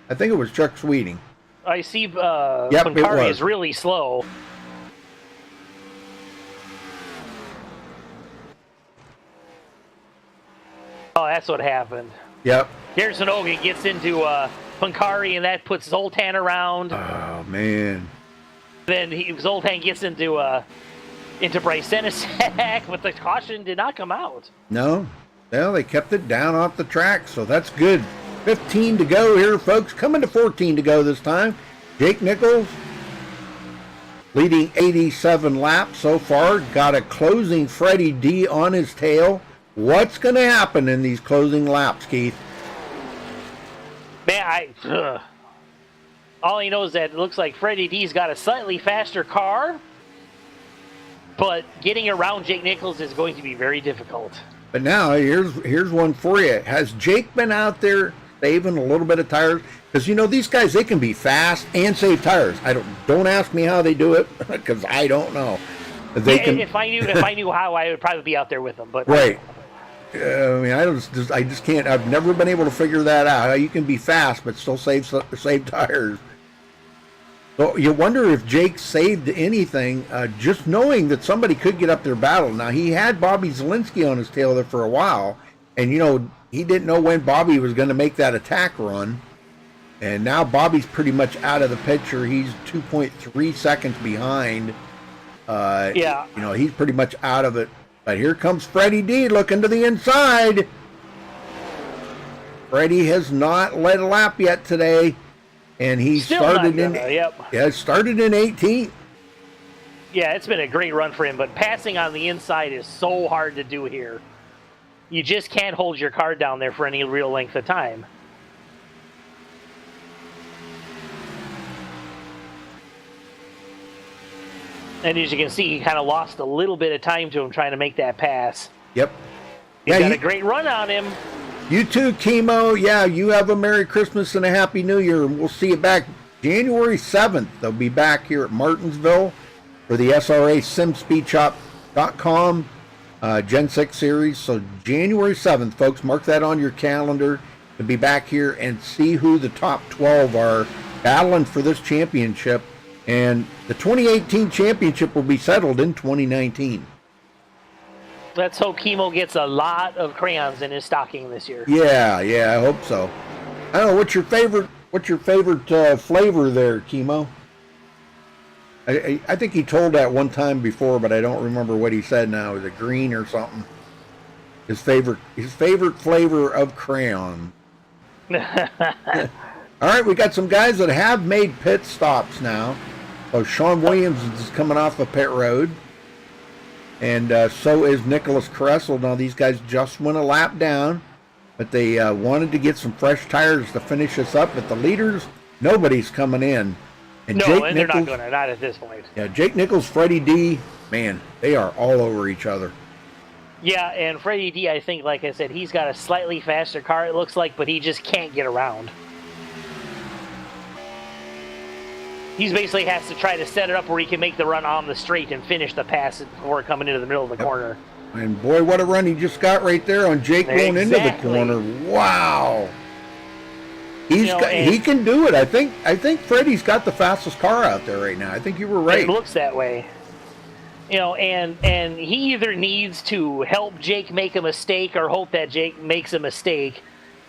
I think it was Chuck Sweeting. I see Yep, Pancari it is was. really slow. Oh, that's what happened. Yep. Garrison Hogan gets into Pancari, and that puts Zoltan around. Oh, man. Then Zoltan gets into Bryce Senesac, but the caution did not come out. No. Well, they kept it down off the track, so that's good. 15 to go here, folks. Coming to 14 to go this time. Jake Nichols leading 87 laps so far. Got a closing Freddie D on his tail. What's going to happen in these closing laps, Keith? Man, all I know is that it looks like Freddie D's got a slightly faster car, but getting around Jake Nichols is going to be very difficult. But now, here's one for you. Has Jake been out there saving a little bit of tires? Because, you know, these guys, they can be fast and save tires. Don't ask me how they do it, because I don't know. They can. If I knew how, I would probably be out there with them. But Right. I mean, I just can't. I've never been able to figure that out. How you can be fast but still save tires. So you wonder if Jake saved anything, just knowing that somebody could get up their battle. Now, he had Bobby Zielinski on his tail there for a while, and, you know, he didn't know when Bobby was going to make that attack run. And now Bobby's pretty much out of the picture. He's 2.3 seconds behind. Yeah. You know, he's pretty much out of it. But here comes Freddie D looking to the inside. Freddie has not led a lap yet today. And he Still started not gonna, started in 18th. Yeah, it's been a great run for him, but passing on the inside is so hard to do here. You just can't hold your car down there for any real length of time. And as you can see, he kind of lost a little bit of time to him trying to make that pass. Yep. He's got a great run on him. You too, Chemo. Yeah, you have a Merry Christmas and a Happy New Year. And we'll see you back January 7th. They'll be back here at Martinsville for the SRA SimSpeedShop.com Gen 6 series. So January 7th, folks, mark that on your calendar to be back here and see who the top 12 are battling for this championship. And the 2018 championship will be settled in 2019. Let's hope Chemo gets a lot of crayons in his stocking this year. Yeah, I hope so. I don't know, what's your favorite flavor there, Chemo? I think he told that one time before, but I don't remember what he said now. Is it green or something? His favorite flavor of crayon. All right, we got some guys that have made pit stops now. So Sean Williams is coming off a pit road. And so is Nicholas Caressel. Now, these guys just went a lap down, but they wanted to get some fresh tires to finish us up. But the leaders, nobody's coming in. And no, Jake and they're not going to, not at this point. Yeah, Jake Nichols, Freddie D, man, they are all over each other. Yeah, and Freddie D, I think, like I said, he's got a slightly faster car, it looks like, but he just can't get around. He basically has to try to set it up where he can make the run on the straight and finish the pass before coming into the middle of the corner. And boy, what a run he just got right there on Jake going into the corner. Wow. He can do it. I think Freddie's got the fastest car out there right now. I think you were right. It looks that way. You know, and he either needs to help Jake make a mistake or hope that Jake makes a mistake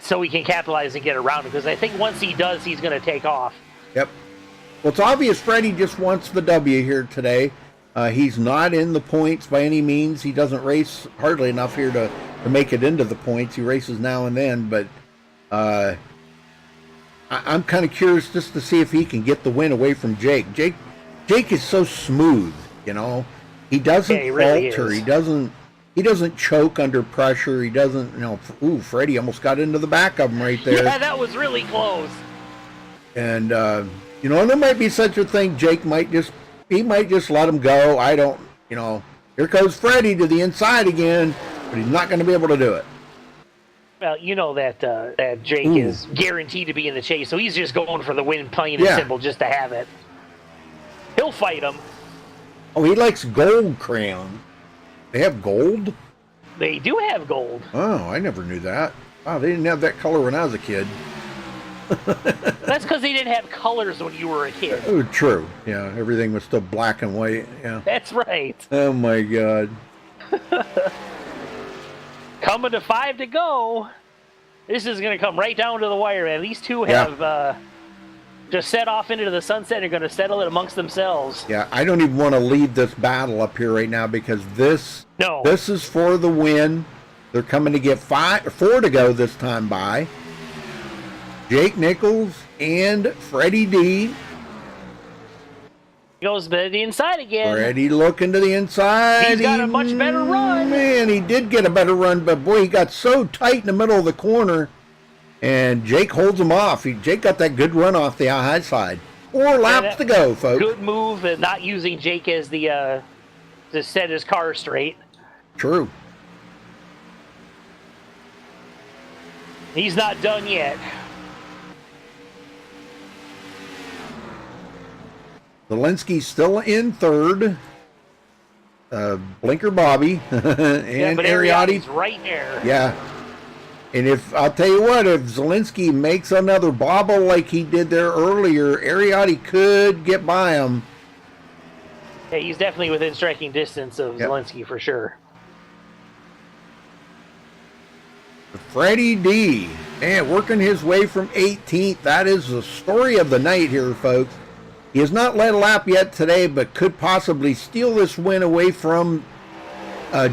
so he can capitalize and get around it. Because I think once he does, he's going to take off. Yep. Well, it's obvious Freddie just wants the W here today. He's not in the points by any means. He doesn't race hardly enough here to make it into the points. He races now and then, but I'm kind of curious just to see if he can get the win away from Jake. Jake is so smooth, you know. He doesn't falter. He doesn't choke under pressure. He doesn't, you know. Ooh, Freddie almost got into the back of him right there. Yeah, that was really close. And you know, there might be such a thing. Jake might just let him go. I don't, you know. Here goes Freddie to the inside again, but he's not going to be able to do it. Well, you know that Jake is guaranteed to be in the chase, so he's just going for the win, plain and simple, just to have it. He'll fight him. Oh, he likes gold crayon. They have gold? They do have gold. Oh, I never knew that. Wow, they didn't have that color when I was a kid. That's because they didn't have colors when you were a kid. Oh, true. Yeah, everything was still black and white. Yeah. That's right. Oh, my God. Coming to 5 to go. This is going to come right down to the wire, man. These two have just set off into the sunset and are going to settle it amongst themselves. Yeah, I don't even want to lead this battle up here right now because this is for the win. They're coming to get 4 to go this time by. Jake Nichols and Freddie D. Goes to the inside again. Freddie looking to the inside. He's got a much better run. Man, he did get a better run, but boy, he got so tight in the middle of the corner, and Jake holds him off. Jake got that good run off the high side. 4 laps to go, folks. Good move, not using Jake as the to set his car straight. True. He's not done yet. Zelensky's still in 3rd. Blinker Bobby and but Ariadne's right there. Yeah. And I'll tell you what, if Zelensky makes another bobble like he did there earlier, Ariadne could get by him. Yeah, he's definitely within striking distance of Zelensky for sure. Freddie D. Man, working his way from 18th. That is the story of the night here, folks. He has not led a lap yet today, but could possibly steal this win away from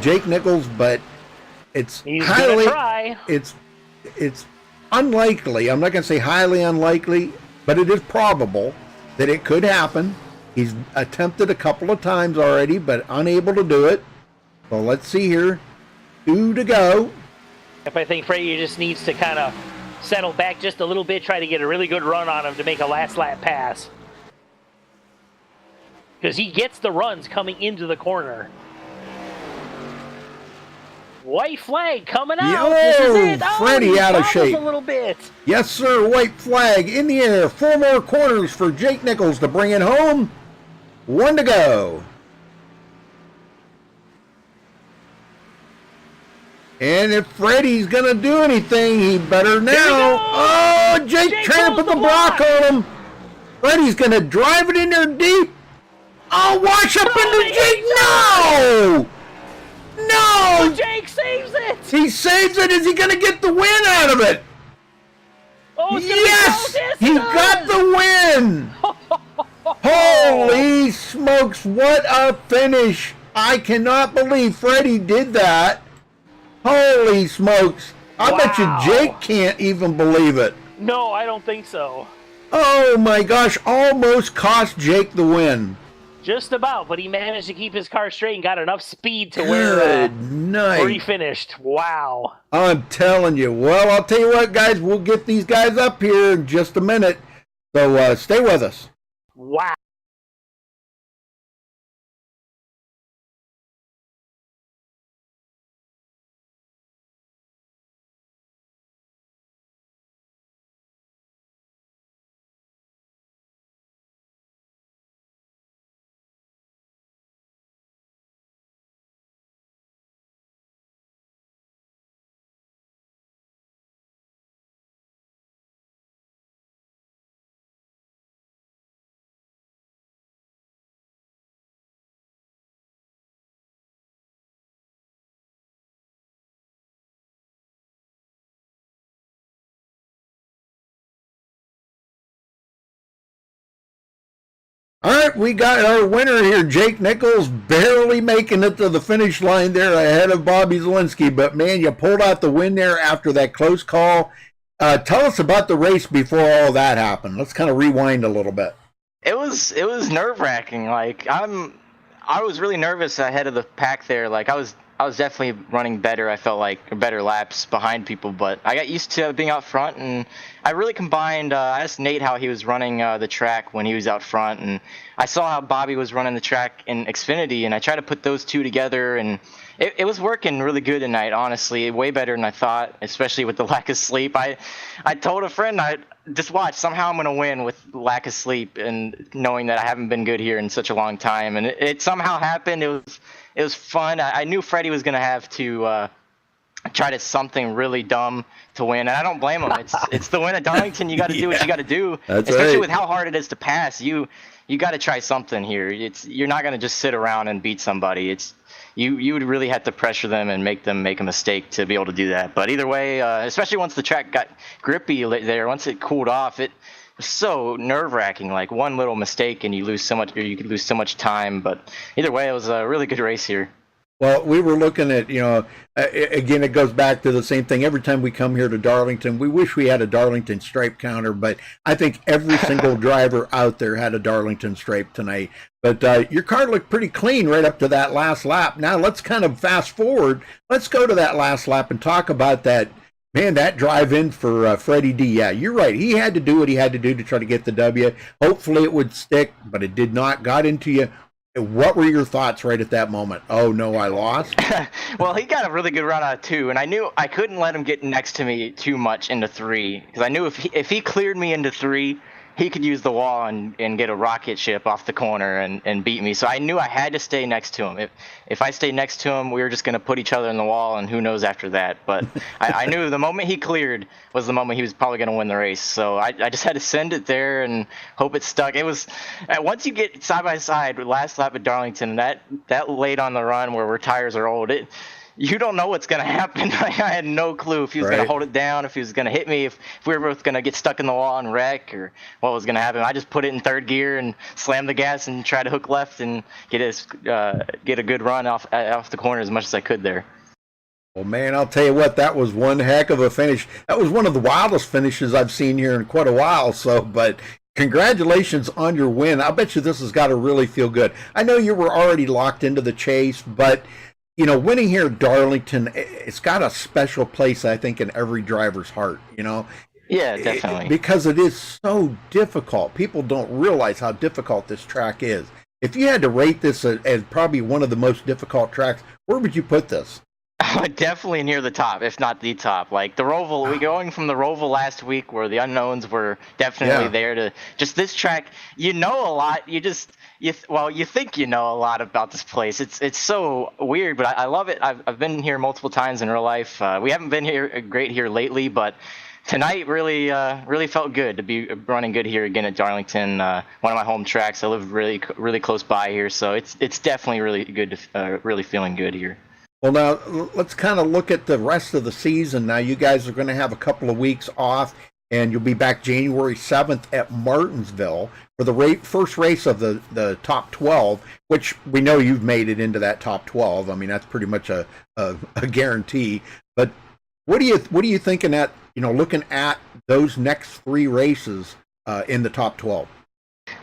Jake Nichols. But it's it's unlikely. I'm not going to say highly unlikely, but it is probable that it could happen. He's attempted a couple of times already, but unable to do it. So let's see here. 2 to go. If I think Freddie just needs to kind of settle back just a little bit, try to get a really good run on him to make a last lap pass. Because he gets the runs coming into the corner. White flag coming out. This is it. Freddie out of shape. A little bit. Yes, sir. White flag in the air. 4 more corners for Jake Nichols to bring it home. 1 to go. And if Freddie's going to do anything, he better now. Oh, Jake trying to put the block on him. Freddie's going to drive it in there deep. Oh, wash up into Jake. No! But Jake saves it. He saves it. Is he going to get the win out of it? Oh, it's yes! He got the win. Holy smokes, what a finish. I cannot believe Freddie did that. Holy smokes. I bet you Jake can't even believe it. No, I don't think so. Oh my gosh, almost cost Jake the win. Just about, but he managed to keep his car straight and got enough speed to where he finished. Wow. I'm telling you. Well, I'll tell you what, guys, we'll get these guys up here in just a minute. So stay with us. Wow. All right, we got our winner here, Jake Nichols, barely making it to the finish line there ahead of Bobby Zielinski. But, man, you pulled out the win there after that close call. Tell us about the race before all that happened. Let's kind of rewind a little bit. It was nerve-wracking. Like, I was really nervous ahead of the pack there. Like, I was definitely running better. I felt like better laps behind people, but I got used to being out front, and I really combined. I asked Nate how he was running the track when he was out front, and I saw how Bobby was running the track in Xfinity, and I tried to put those two together, and it was working really good tonight. Honestly, way better than I thought, especially with the lack of sleep. I told a friend, I just watch. Somehow I'm gonna win with lack of sleep and knowing that I haven't been good here in such a long time, and it somehow happened. It was fun. I knew Freddie was going to have to try to something really dumb to win, and I don't blame him. It's the win at Darlington. You got to do what you got to do, especially with how hard it is to pass. You got to try something here. You're not going to just sit around and beat somebody. You would really have to pressure them and make them make a mistake to be able to do that. But either way, especially once the track got grippy there, once it cooled off, it was so nerve-wracking. Like one little mistake and you lose so much, or you could lose so much time. But either way, it was a really good race here. Well, we were looking at, again, it goes back to the same thing. Every time we come here to Darlington, we wish we had a Darlington stripe counter, but I think every single driver out there had a Darlington stripe tonight. But your car looked pretty clean right up to that last lap. Now let's kind of fast forward. Let's go to that last lap and talk about that. Man, that drive in for Freddie D. Yeah, you're right. He had to do what he had to do to try to get the W. Hopefully it would stick, but it did not. Got into you. What were your thoughts right at that moment? Oh, no, I lost? Well, he got a really good run out of 2, and I knew I couldn't let him get next to me too much into 3, because I knew if he cleared me into 3, he could use the wall and get a rocket ship off the corner and beat me. So I knew I had to stay next to him. If I stayed next to him, we were just going to put each other in the wall, and who knows after that. But I knew the moment he cleared was the moment he was probably going to win the race. So I just had to send it there and hope it stuck. It was once you get side by side, last lap at Darlington, that late on the run where tires are old, you don't know what's going to happen. I had no clue if he was going to hold it down, if he was going to hit me, if we were both going to get stuck in the wall and wreck, or what was going to happen. I just put it in 3rd gear and slammed the gas and tried to hook left and get a good run off the corner as much as I could there. Well, man, I'll tell you what, that was one heck of a finish. That was one of the wildest finishes I've seen here in quite a while. But congratulations on your win. I bet you this has got to really feel good. I know you were already locked into the chase, but winning here at Darlington, it's got a special place, I think, in every driver's heart, Yeah, definitely. Because it is so difficult. People don't realize how difficult this track is. If you had to rate this as probably one of the most difficult tracks, where would you put this? Definitely near the top, if not the top. Like the Roval, we going from the Roval last week where the unknowns were definitely there to just this track. You know a lot. You think you know a lot about this place. It's so weird, but I love it. I've been here multiple times in real life. We haven't been here great here lately, but tonight really felt good to be running good here again at Darlington, one of my home tracks. I live really close by here, so it's definitely really good, really feeling good here. Well, now let's kind of look at the rest of the season. Now you guys are going to have a couple of weeks off, and you'll be back January 7th at Martinsville for the first race of the top 12, which we know you've made it into that top 12. I mean, that's pretty much a guarantee. But what are you thinking at, looking at those next 3 races in the top 12?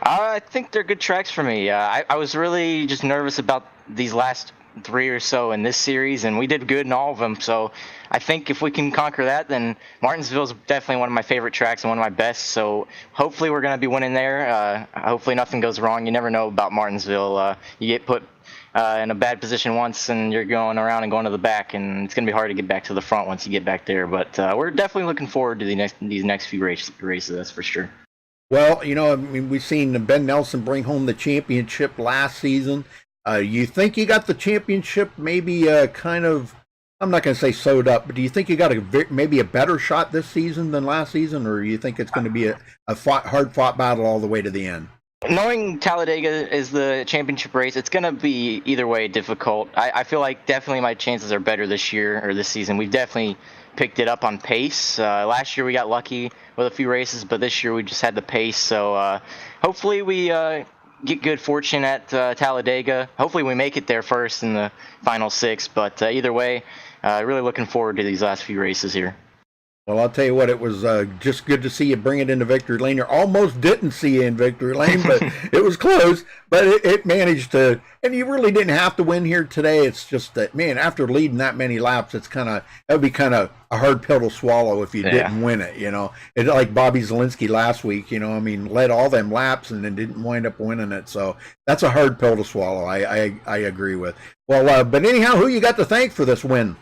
I think they're good tracks for me. I was really just nervous about these last 3 or so in this series, and we did good in all of them. So I think if we can conquer that, then Martinsville's definitely one of my favorite tracks and one of my best. So hopefully we're going to be winning there. Hopefully nothing goes wrong. You never know about Martinsville. You get put in a bad position once, and you're going around and going to the back, and it's going to be hard to get back to the front once you get back there. But we're definitely looking forward to these next few races, that's for sure. Well, we've seen Ben Nelson bring home the championship last season. You think you got the championship maybe kind of, I'm not going to say sewed up, but do you think you got maybe a better shot this season than last season, or you think it's going to be a hard-fought battle all the way to the end? Knowing Talladega is the championship race, it's going to be either way difficult. I feel like definitely my chances are better this year or this season. We've definitely picked it up on pace. Last year we got lucky with a few races, but this year we just had the pace. So hopefully we get good fortune at Talladega. Hopefully we make it there first in the final 6. But either way, really looking forward to these last few races here. Well, I'll tell you what, it was just good to see you bring it into victory lane. You almost didn't see you in victory lane, but it was close. But it managed to, and you really didn't have to win here today. It's just that, man, after leading that many laps, it's that would be kind of a hard pill to swallow if you didn't win it, you know. It's like Bobby Zielinski last week, you know, I mean, led all them laps and then didn't wind up winning it. So that's a hard pill to swallow, I agree with. Well, but anyhow, who you got to thank for this win?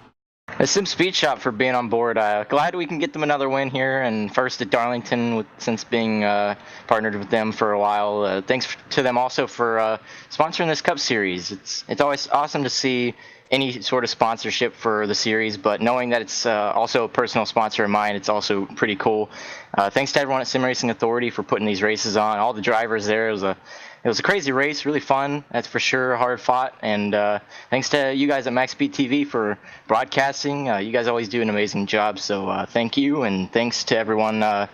The Sim Speed Shop for being on board. Glad we can get them another win here, and first at Darlington since being partnered with them for a while. Thanks to them also for sponsoring this Cup Series. It's always awesome to see any sort of sponsorship for the series, but knowing that it's also a personal sponsor of mine, it's also pretty cool. Thanks to everyone at Sim Racing Authority for putting these races on. All the drivers there. It was a crazy race, really fun, that's for sure, hard fought, and thanks to you guys at MaxSpeedTV for broadcasting. You guys always do an amazing job, so thank you, and thanks to everyone that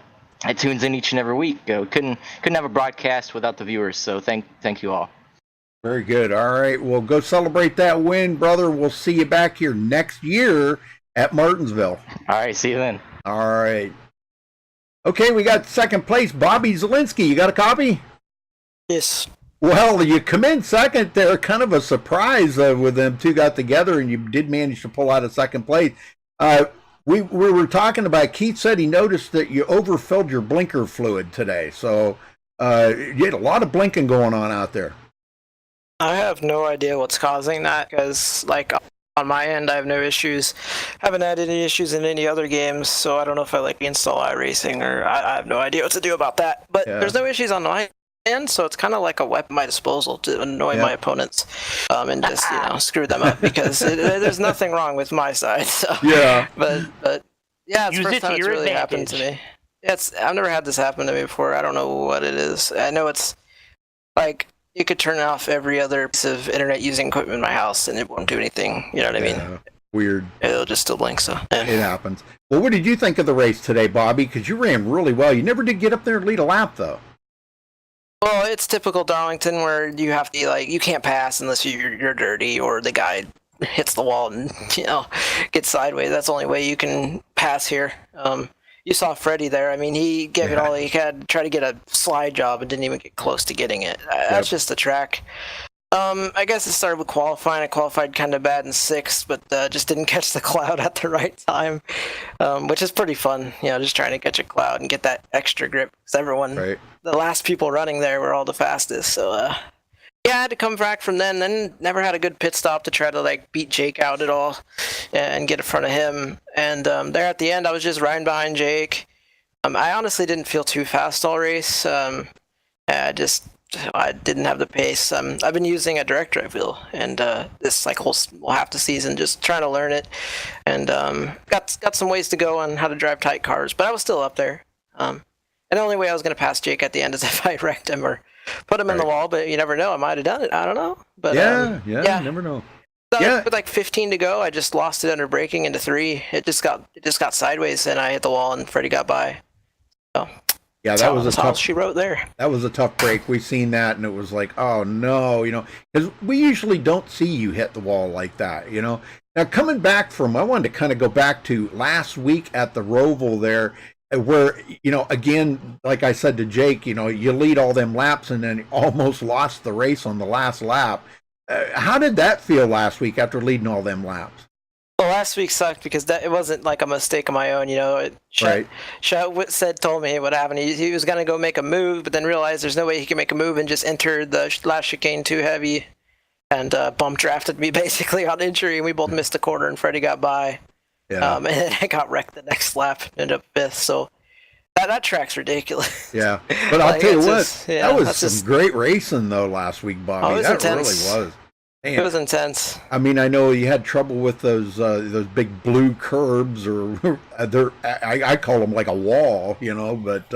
tunes in each and every week. Couldn't have a broadcast without the viewers, so thank you all. Very good. All right, well, go celebrate that win, brother. We'll see you back here next year at Martinsville. All right, see you then. All right. Okay, we got second place, Bobby Zielinski. You got a copy? Yes. Well, you come in second there, kind of a surprise with them two got together, and you did manage to pull out a second place. We were talking about, Keith said he noticed that you overfilled your blinker fluid today, so you had a lot of blinking going on out there. I have no idea what's causing that, because, like, on my end, I have no issues. Haven't had any issues in any other games, so I don't know if I install iRacing, or I have no idea what to do about that. But there's no issues on my end, so it's kind of like a weapon at my disposal to annoy my opponents and just screw them up, because there's nothing wrong with my side. So but yeah, it's the first time it's really happened to me. I've never had this happen to me before. I don't know what it is. I know it's like you could turn off every other piece of internet using equipment in my house and it won't do anything. You know what I mean? Weird. It'll just still blink. So it happens. Well, what did you think of the race today, Bobby? Because you ran really well. You never did get up there and lead a lap, though. Well, it's typical Darlington where you have to you can't pass unless you're dirty or the guy hits the wall and gets sideways. That's the only way you can pass here. You saw Freddie there. I mean, he gave it all he had, tried to get a slide job and didn't even get close to getting it. That's just the track. I guess it started with qualifying. I qualified kind of bad in 6th, but just didn't catch the cloud at the right time, which is pretty fun. Just trying to catch a cloud and get that extra grip. Because everyone, the last people running there were all the fastest. So, I had to come back from then never had a good pit stop to try to beat Jake out at all and get in front of him. And there at the end, I was just riding behind Jake. I honestly didn't feel too fast all race. I didn't have the pace. I've been using a direct drive wheel, and this whole half the season just trying to learn it, and got some ways to go on how to drive tight cars. But I was still up there. And the only way I was going to pass Jake at the end is if I wrecked him or put him in the wall. But you never know. I might have done it. I don't know. But you never know. So with 15 to go, I just lost it under braking into 3. It just got sideways, and I hit the wall, and Freddie got by. So. Yeah, that was a tough. She wrote there. That was a tough break. We seen that, and it was like, oh no, because we usually don't see you hit the wall like that, Now coming back I wanted to kind of go back to last week at the Roval there, where again, like I said to Jake, you lead all them laps and then almost lost the race on the last lap. How did that feel last week after leading all them laps? Well, last week sucked because it wasn't like a mistake of my own, Shet told me what happened. He was going to go make a move, but then realized there's no way he can make a move and just enter the last chicane too heavy and bump drafted me basically on injury, and we both missed a quarter and Freddie got by. And then I got wrecked the next lap, ended up 5th, so that track's ridiculous. Yeah, but I'll tell you what, that was some great racing though last week, Bobby. That intense. Really was. Man. It was intense. I mean, I know you had trouble with those big blue curbs, or I call them like a wall, but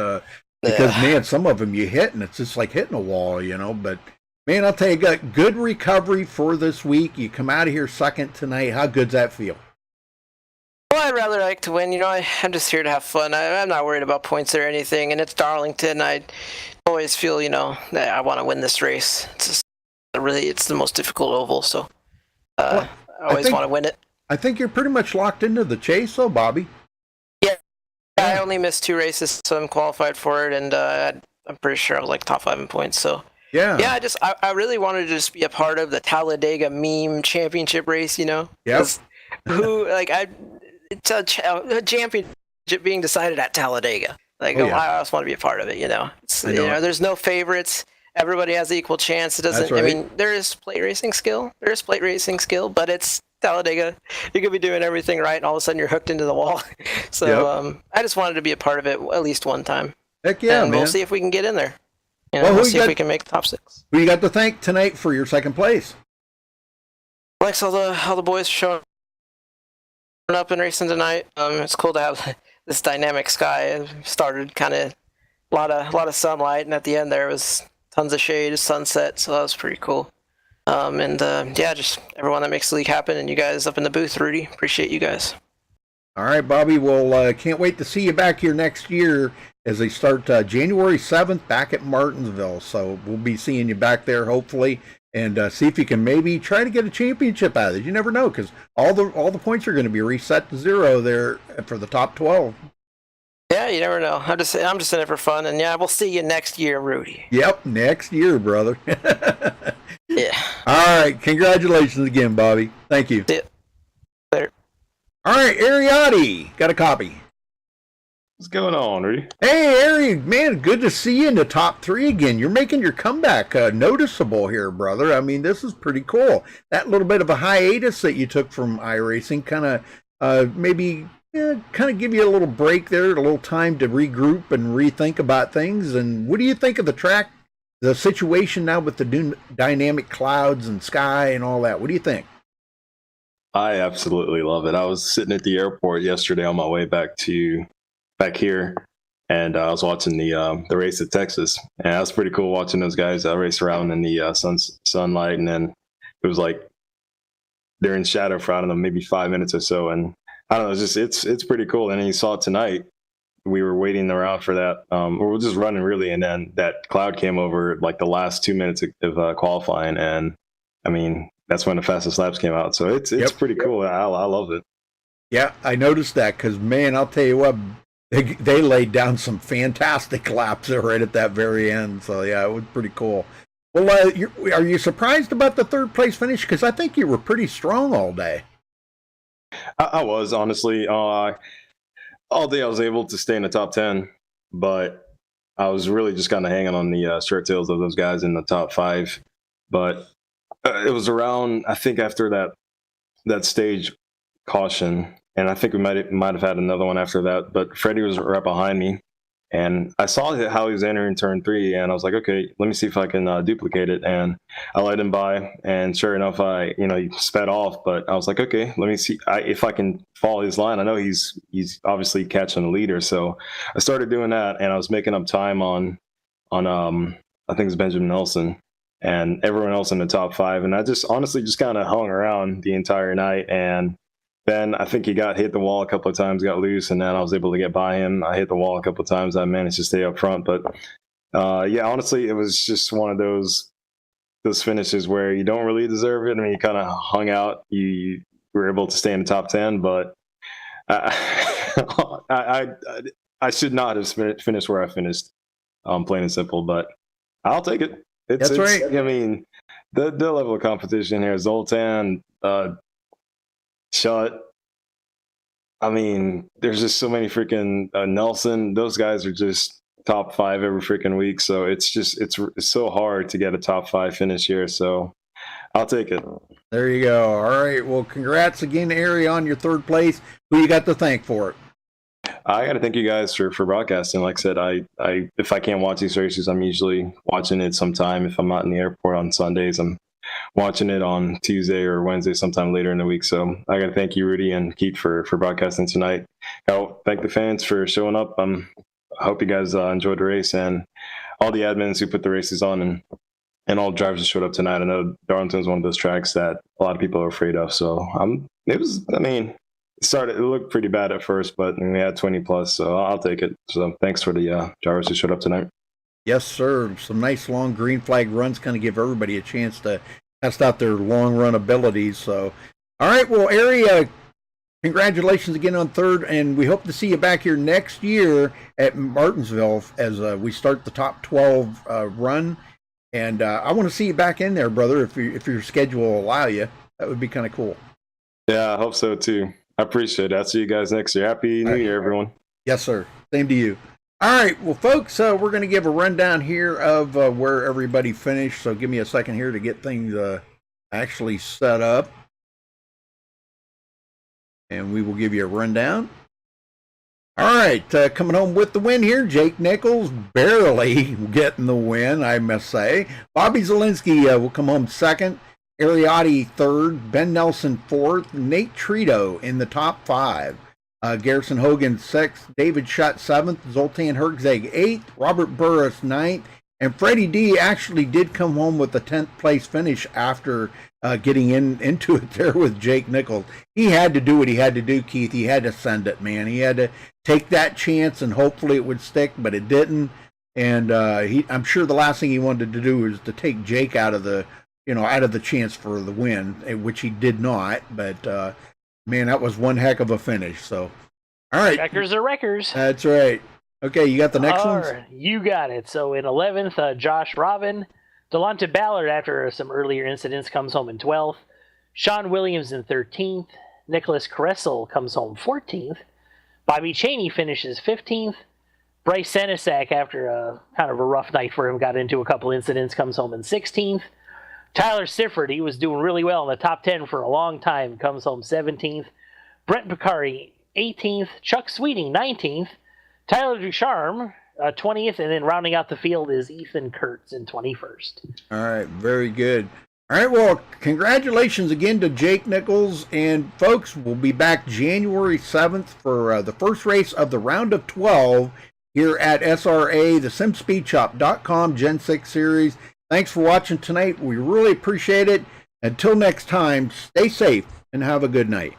because man, some of them you hit and it's just like hitting a wall, But man, I'll tell you, got good recovery for this week. You come out of here second tonight. How good's that feel? Well, I'd rather like to win. I'm just here to have fun. I'm not worried about points or anything. And it's Darlington. I always feel, that I want to win this race. It's the most difficult oval, so I always want to win it. I think you're pretty much locked into the chase, though, Bobby. Yeah, I only missed 2 races, so I'm qualified for it, and I'm pretty sure I was top 5 in points. So yeah, I really wanted to just be a part of the Talladega meme championship race. Yep. It's a championship being decided at Talladega. I just want to be a part of it. There's no favorites. Everybody has an equal chance. It doesn't. Right. I mean, there is plate racing skill. But it's Talladega. You could be doing everything right, and all of a sudden you're hooked into the wall. So I just wanted to be a part of it at least one time. Heck yeah, and man. We'll see if we can get in there. We'll see if we can make the top 6. Who you got to thank tonight for your second place? Thanks all the boys showing up and racing tonight. It's cool to have this dynamic sky. It started kind of a lot of sunlight, and at the end there was tons of shade, sunset, so that was pretty cool. Just everyone that makes the league happen, and you guys up in the booth, Rudy, appreciate you guys. All right, Bobby, well, can't wait to see you back here next year as they start January 7th back at Martinsville. So we'll be seeing you back there, hopefully, and see if you can maybe try to get a championship out of it. You never know, because all the points are going to be reset to 0 there for the top 12. Yeah, you never know. I'm just in it for fun, and we'll see you next year, Rudy. Yep, next year, brother. Yeah. All right, congratulations again, Bobby. Thank you. See you later. All right, Ariati, got a copy. What's going on, Rudy? Hey, Ari, man, good to see you in the top 3 again. You're making your comeback noticeable here, brother. I mean, this is pretty cool. That little bit of a hiatus that you took from iRacing kind of maybe kind of give you a little break there, a little time to regroup and rethink about things. And what do you think of the track, the situation now with the dynamic clouds and sky and all that? What do you think? I absolutely love it. I was sitting at the airport yesterday on my way back here, and I was watching the race at Texas, and that was pretty cool watching those guys race around in the sunlight, and then it was like they're in shadow for, I don't know, maybe 5 minutes or so, and I don't know, it's pretty cool. And then you saw it tonight. We were waiting around for that. We were just running really, and then that cloud came over like the last 2 minutes of qualifying, and I mean that's when the fastest laps came out. So it's pretty cool. I love it. Yeah, I noticed that because, man, I'll tell you what, they laid down some fantastic laps there right at that very end. So yeah, it was pretty cool. Well, are you surprised about the 3rd place finish? Because I think you were pretty strong all day. I was, honestly. All day I was able to stay in the top 10, but I was really just kind of hanging on the shirt tails of those guys in the top 5. But it was around, I think, after that stage caution, and I think we might have had another one after that, but Freddie was right behind me, and I saw how he was entering turn 3, and I was like, okay, let me see if I can duplicate it, and I let him by, and sure enough, he sped off, but I was like, okay, let me see if I can follow his line. I know he's obviously catching the leader, so I started doing that, and I was making up time on I think it's Benjamin Nelson and everyone else in the top 5, and I just honestly just kind of hung around the entire night. And then I think he hit the wall a couple of times, got loose, and then I was able to get by him. I hit the wall a couple of times. I managed to stay up front, but honestly, it was just one of those finishes where you don't really deserve it. I mean, you kind of hung out. You were able to stay in the top 10, but I should not have finished where I finished, plain and simple. But I'll take it. That's right. I mean, the level of competition here, Zoltan, Shut. I mean, there's just so many freaking Nelson. Those guys are just top 5 every freaking week. So it's so hard to get a top 5 finish here. So I'll take it. There you go. All right. Well, congrats again, Ari, on your 3rd place. Who you got to thank for it? I got to thank you guys for broadcasting. Like I said, I if I can't watch these races, I'm usually watching it sometime. If I'm not in the airport on Sundays, I'm watching it on Tuesday or Wednesday, sometime later in the week. So I got to thank you, Rudy and Keith, for broadcasting tonight. I'll thank the fans for showing up. I hope you guys enjoyed the race, and all the admins who put the races on, and all the drivers that showed up tonight. I know Darlington is one of those tracks that a lot of people are afraid of. So it's It looked pretty bad at first, but we had 20 plus, so I'll take it. So thanks for the drivers who showed up tonight. Yes, sir. Some nice long green flag runs kind of give everybody a chance to test out their long run abilities. So, all right, well, Ari, congratulations again on third, and we hope to see you back here next year at Martinsville as we start the top 12 run. And I want to see you back in there, brother, if your schedule will allow you. That would be kind of cool. Yeah, I hope so too. I appreciate it. I'll see you guys next year. Happy New Year, everyone. Yes, sir. Same to you. All right, well, folks, we're going to give a rundown here of where everybody finished. So give me a second here to get things actually set up. And we will give you a rundown. All right, coming home with the win here, Jake Nichols, barely getting the win, I must say. Bobby Zielinski will come home second. Ariotti third, Ben Nelson fourth, Nate Trito in the top 5, Garrison Hogan sixth, David Schutt seventh, Zoltan Herzeg eighth, Robert Burris ninth, and Freddie D actually did come home with the 10th place finish after getting into it there with Jake Nichols. He had to do what he had to do, Keith. He had to send it, man. He had to take that chance, and hopefully it would stick, but it didn't. And I'm sure the last thing he wanted to do was to take Jake out of the chance for the win, which he did not. But man, that was one heck of a finish. So, all right, Checkers are wreckers. That's right. Okay, you got the next ones? Right, you got it. So in 11th, Josh Robin, Delonte Ballard after some earlier incidents comes home in 12th. Sean Williams in 13th. Nicholas Kressel comes home 14th. Bobby Cheney finishes 15th. Bryce Senesac, after a kind of a rough night for him, got into a couple incidents, comes home in 16th. Tyler Sifford, he was doing really well in the top 10 for a long time, comes home 17th. Brent Picari, 18th. Chuck Sweeting, 19th. Tyler Ducharme, 20th. And then rounding out the field is Ethan Kurtz in 21st. All right, very good. All right, well, congratulations again to Jake Nichols. And, folks, we'll be back January 7th for the first race of the round of 12 here at SRA, the SimSpeedShop.com Gen 6 Series. Thanks for watching tonight. We really appreciate it. Until next time, stay safe and have a good night.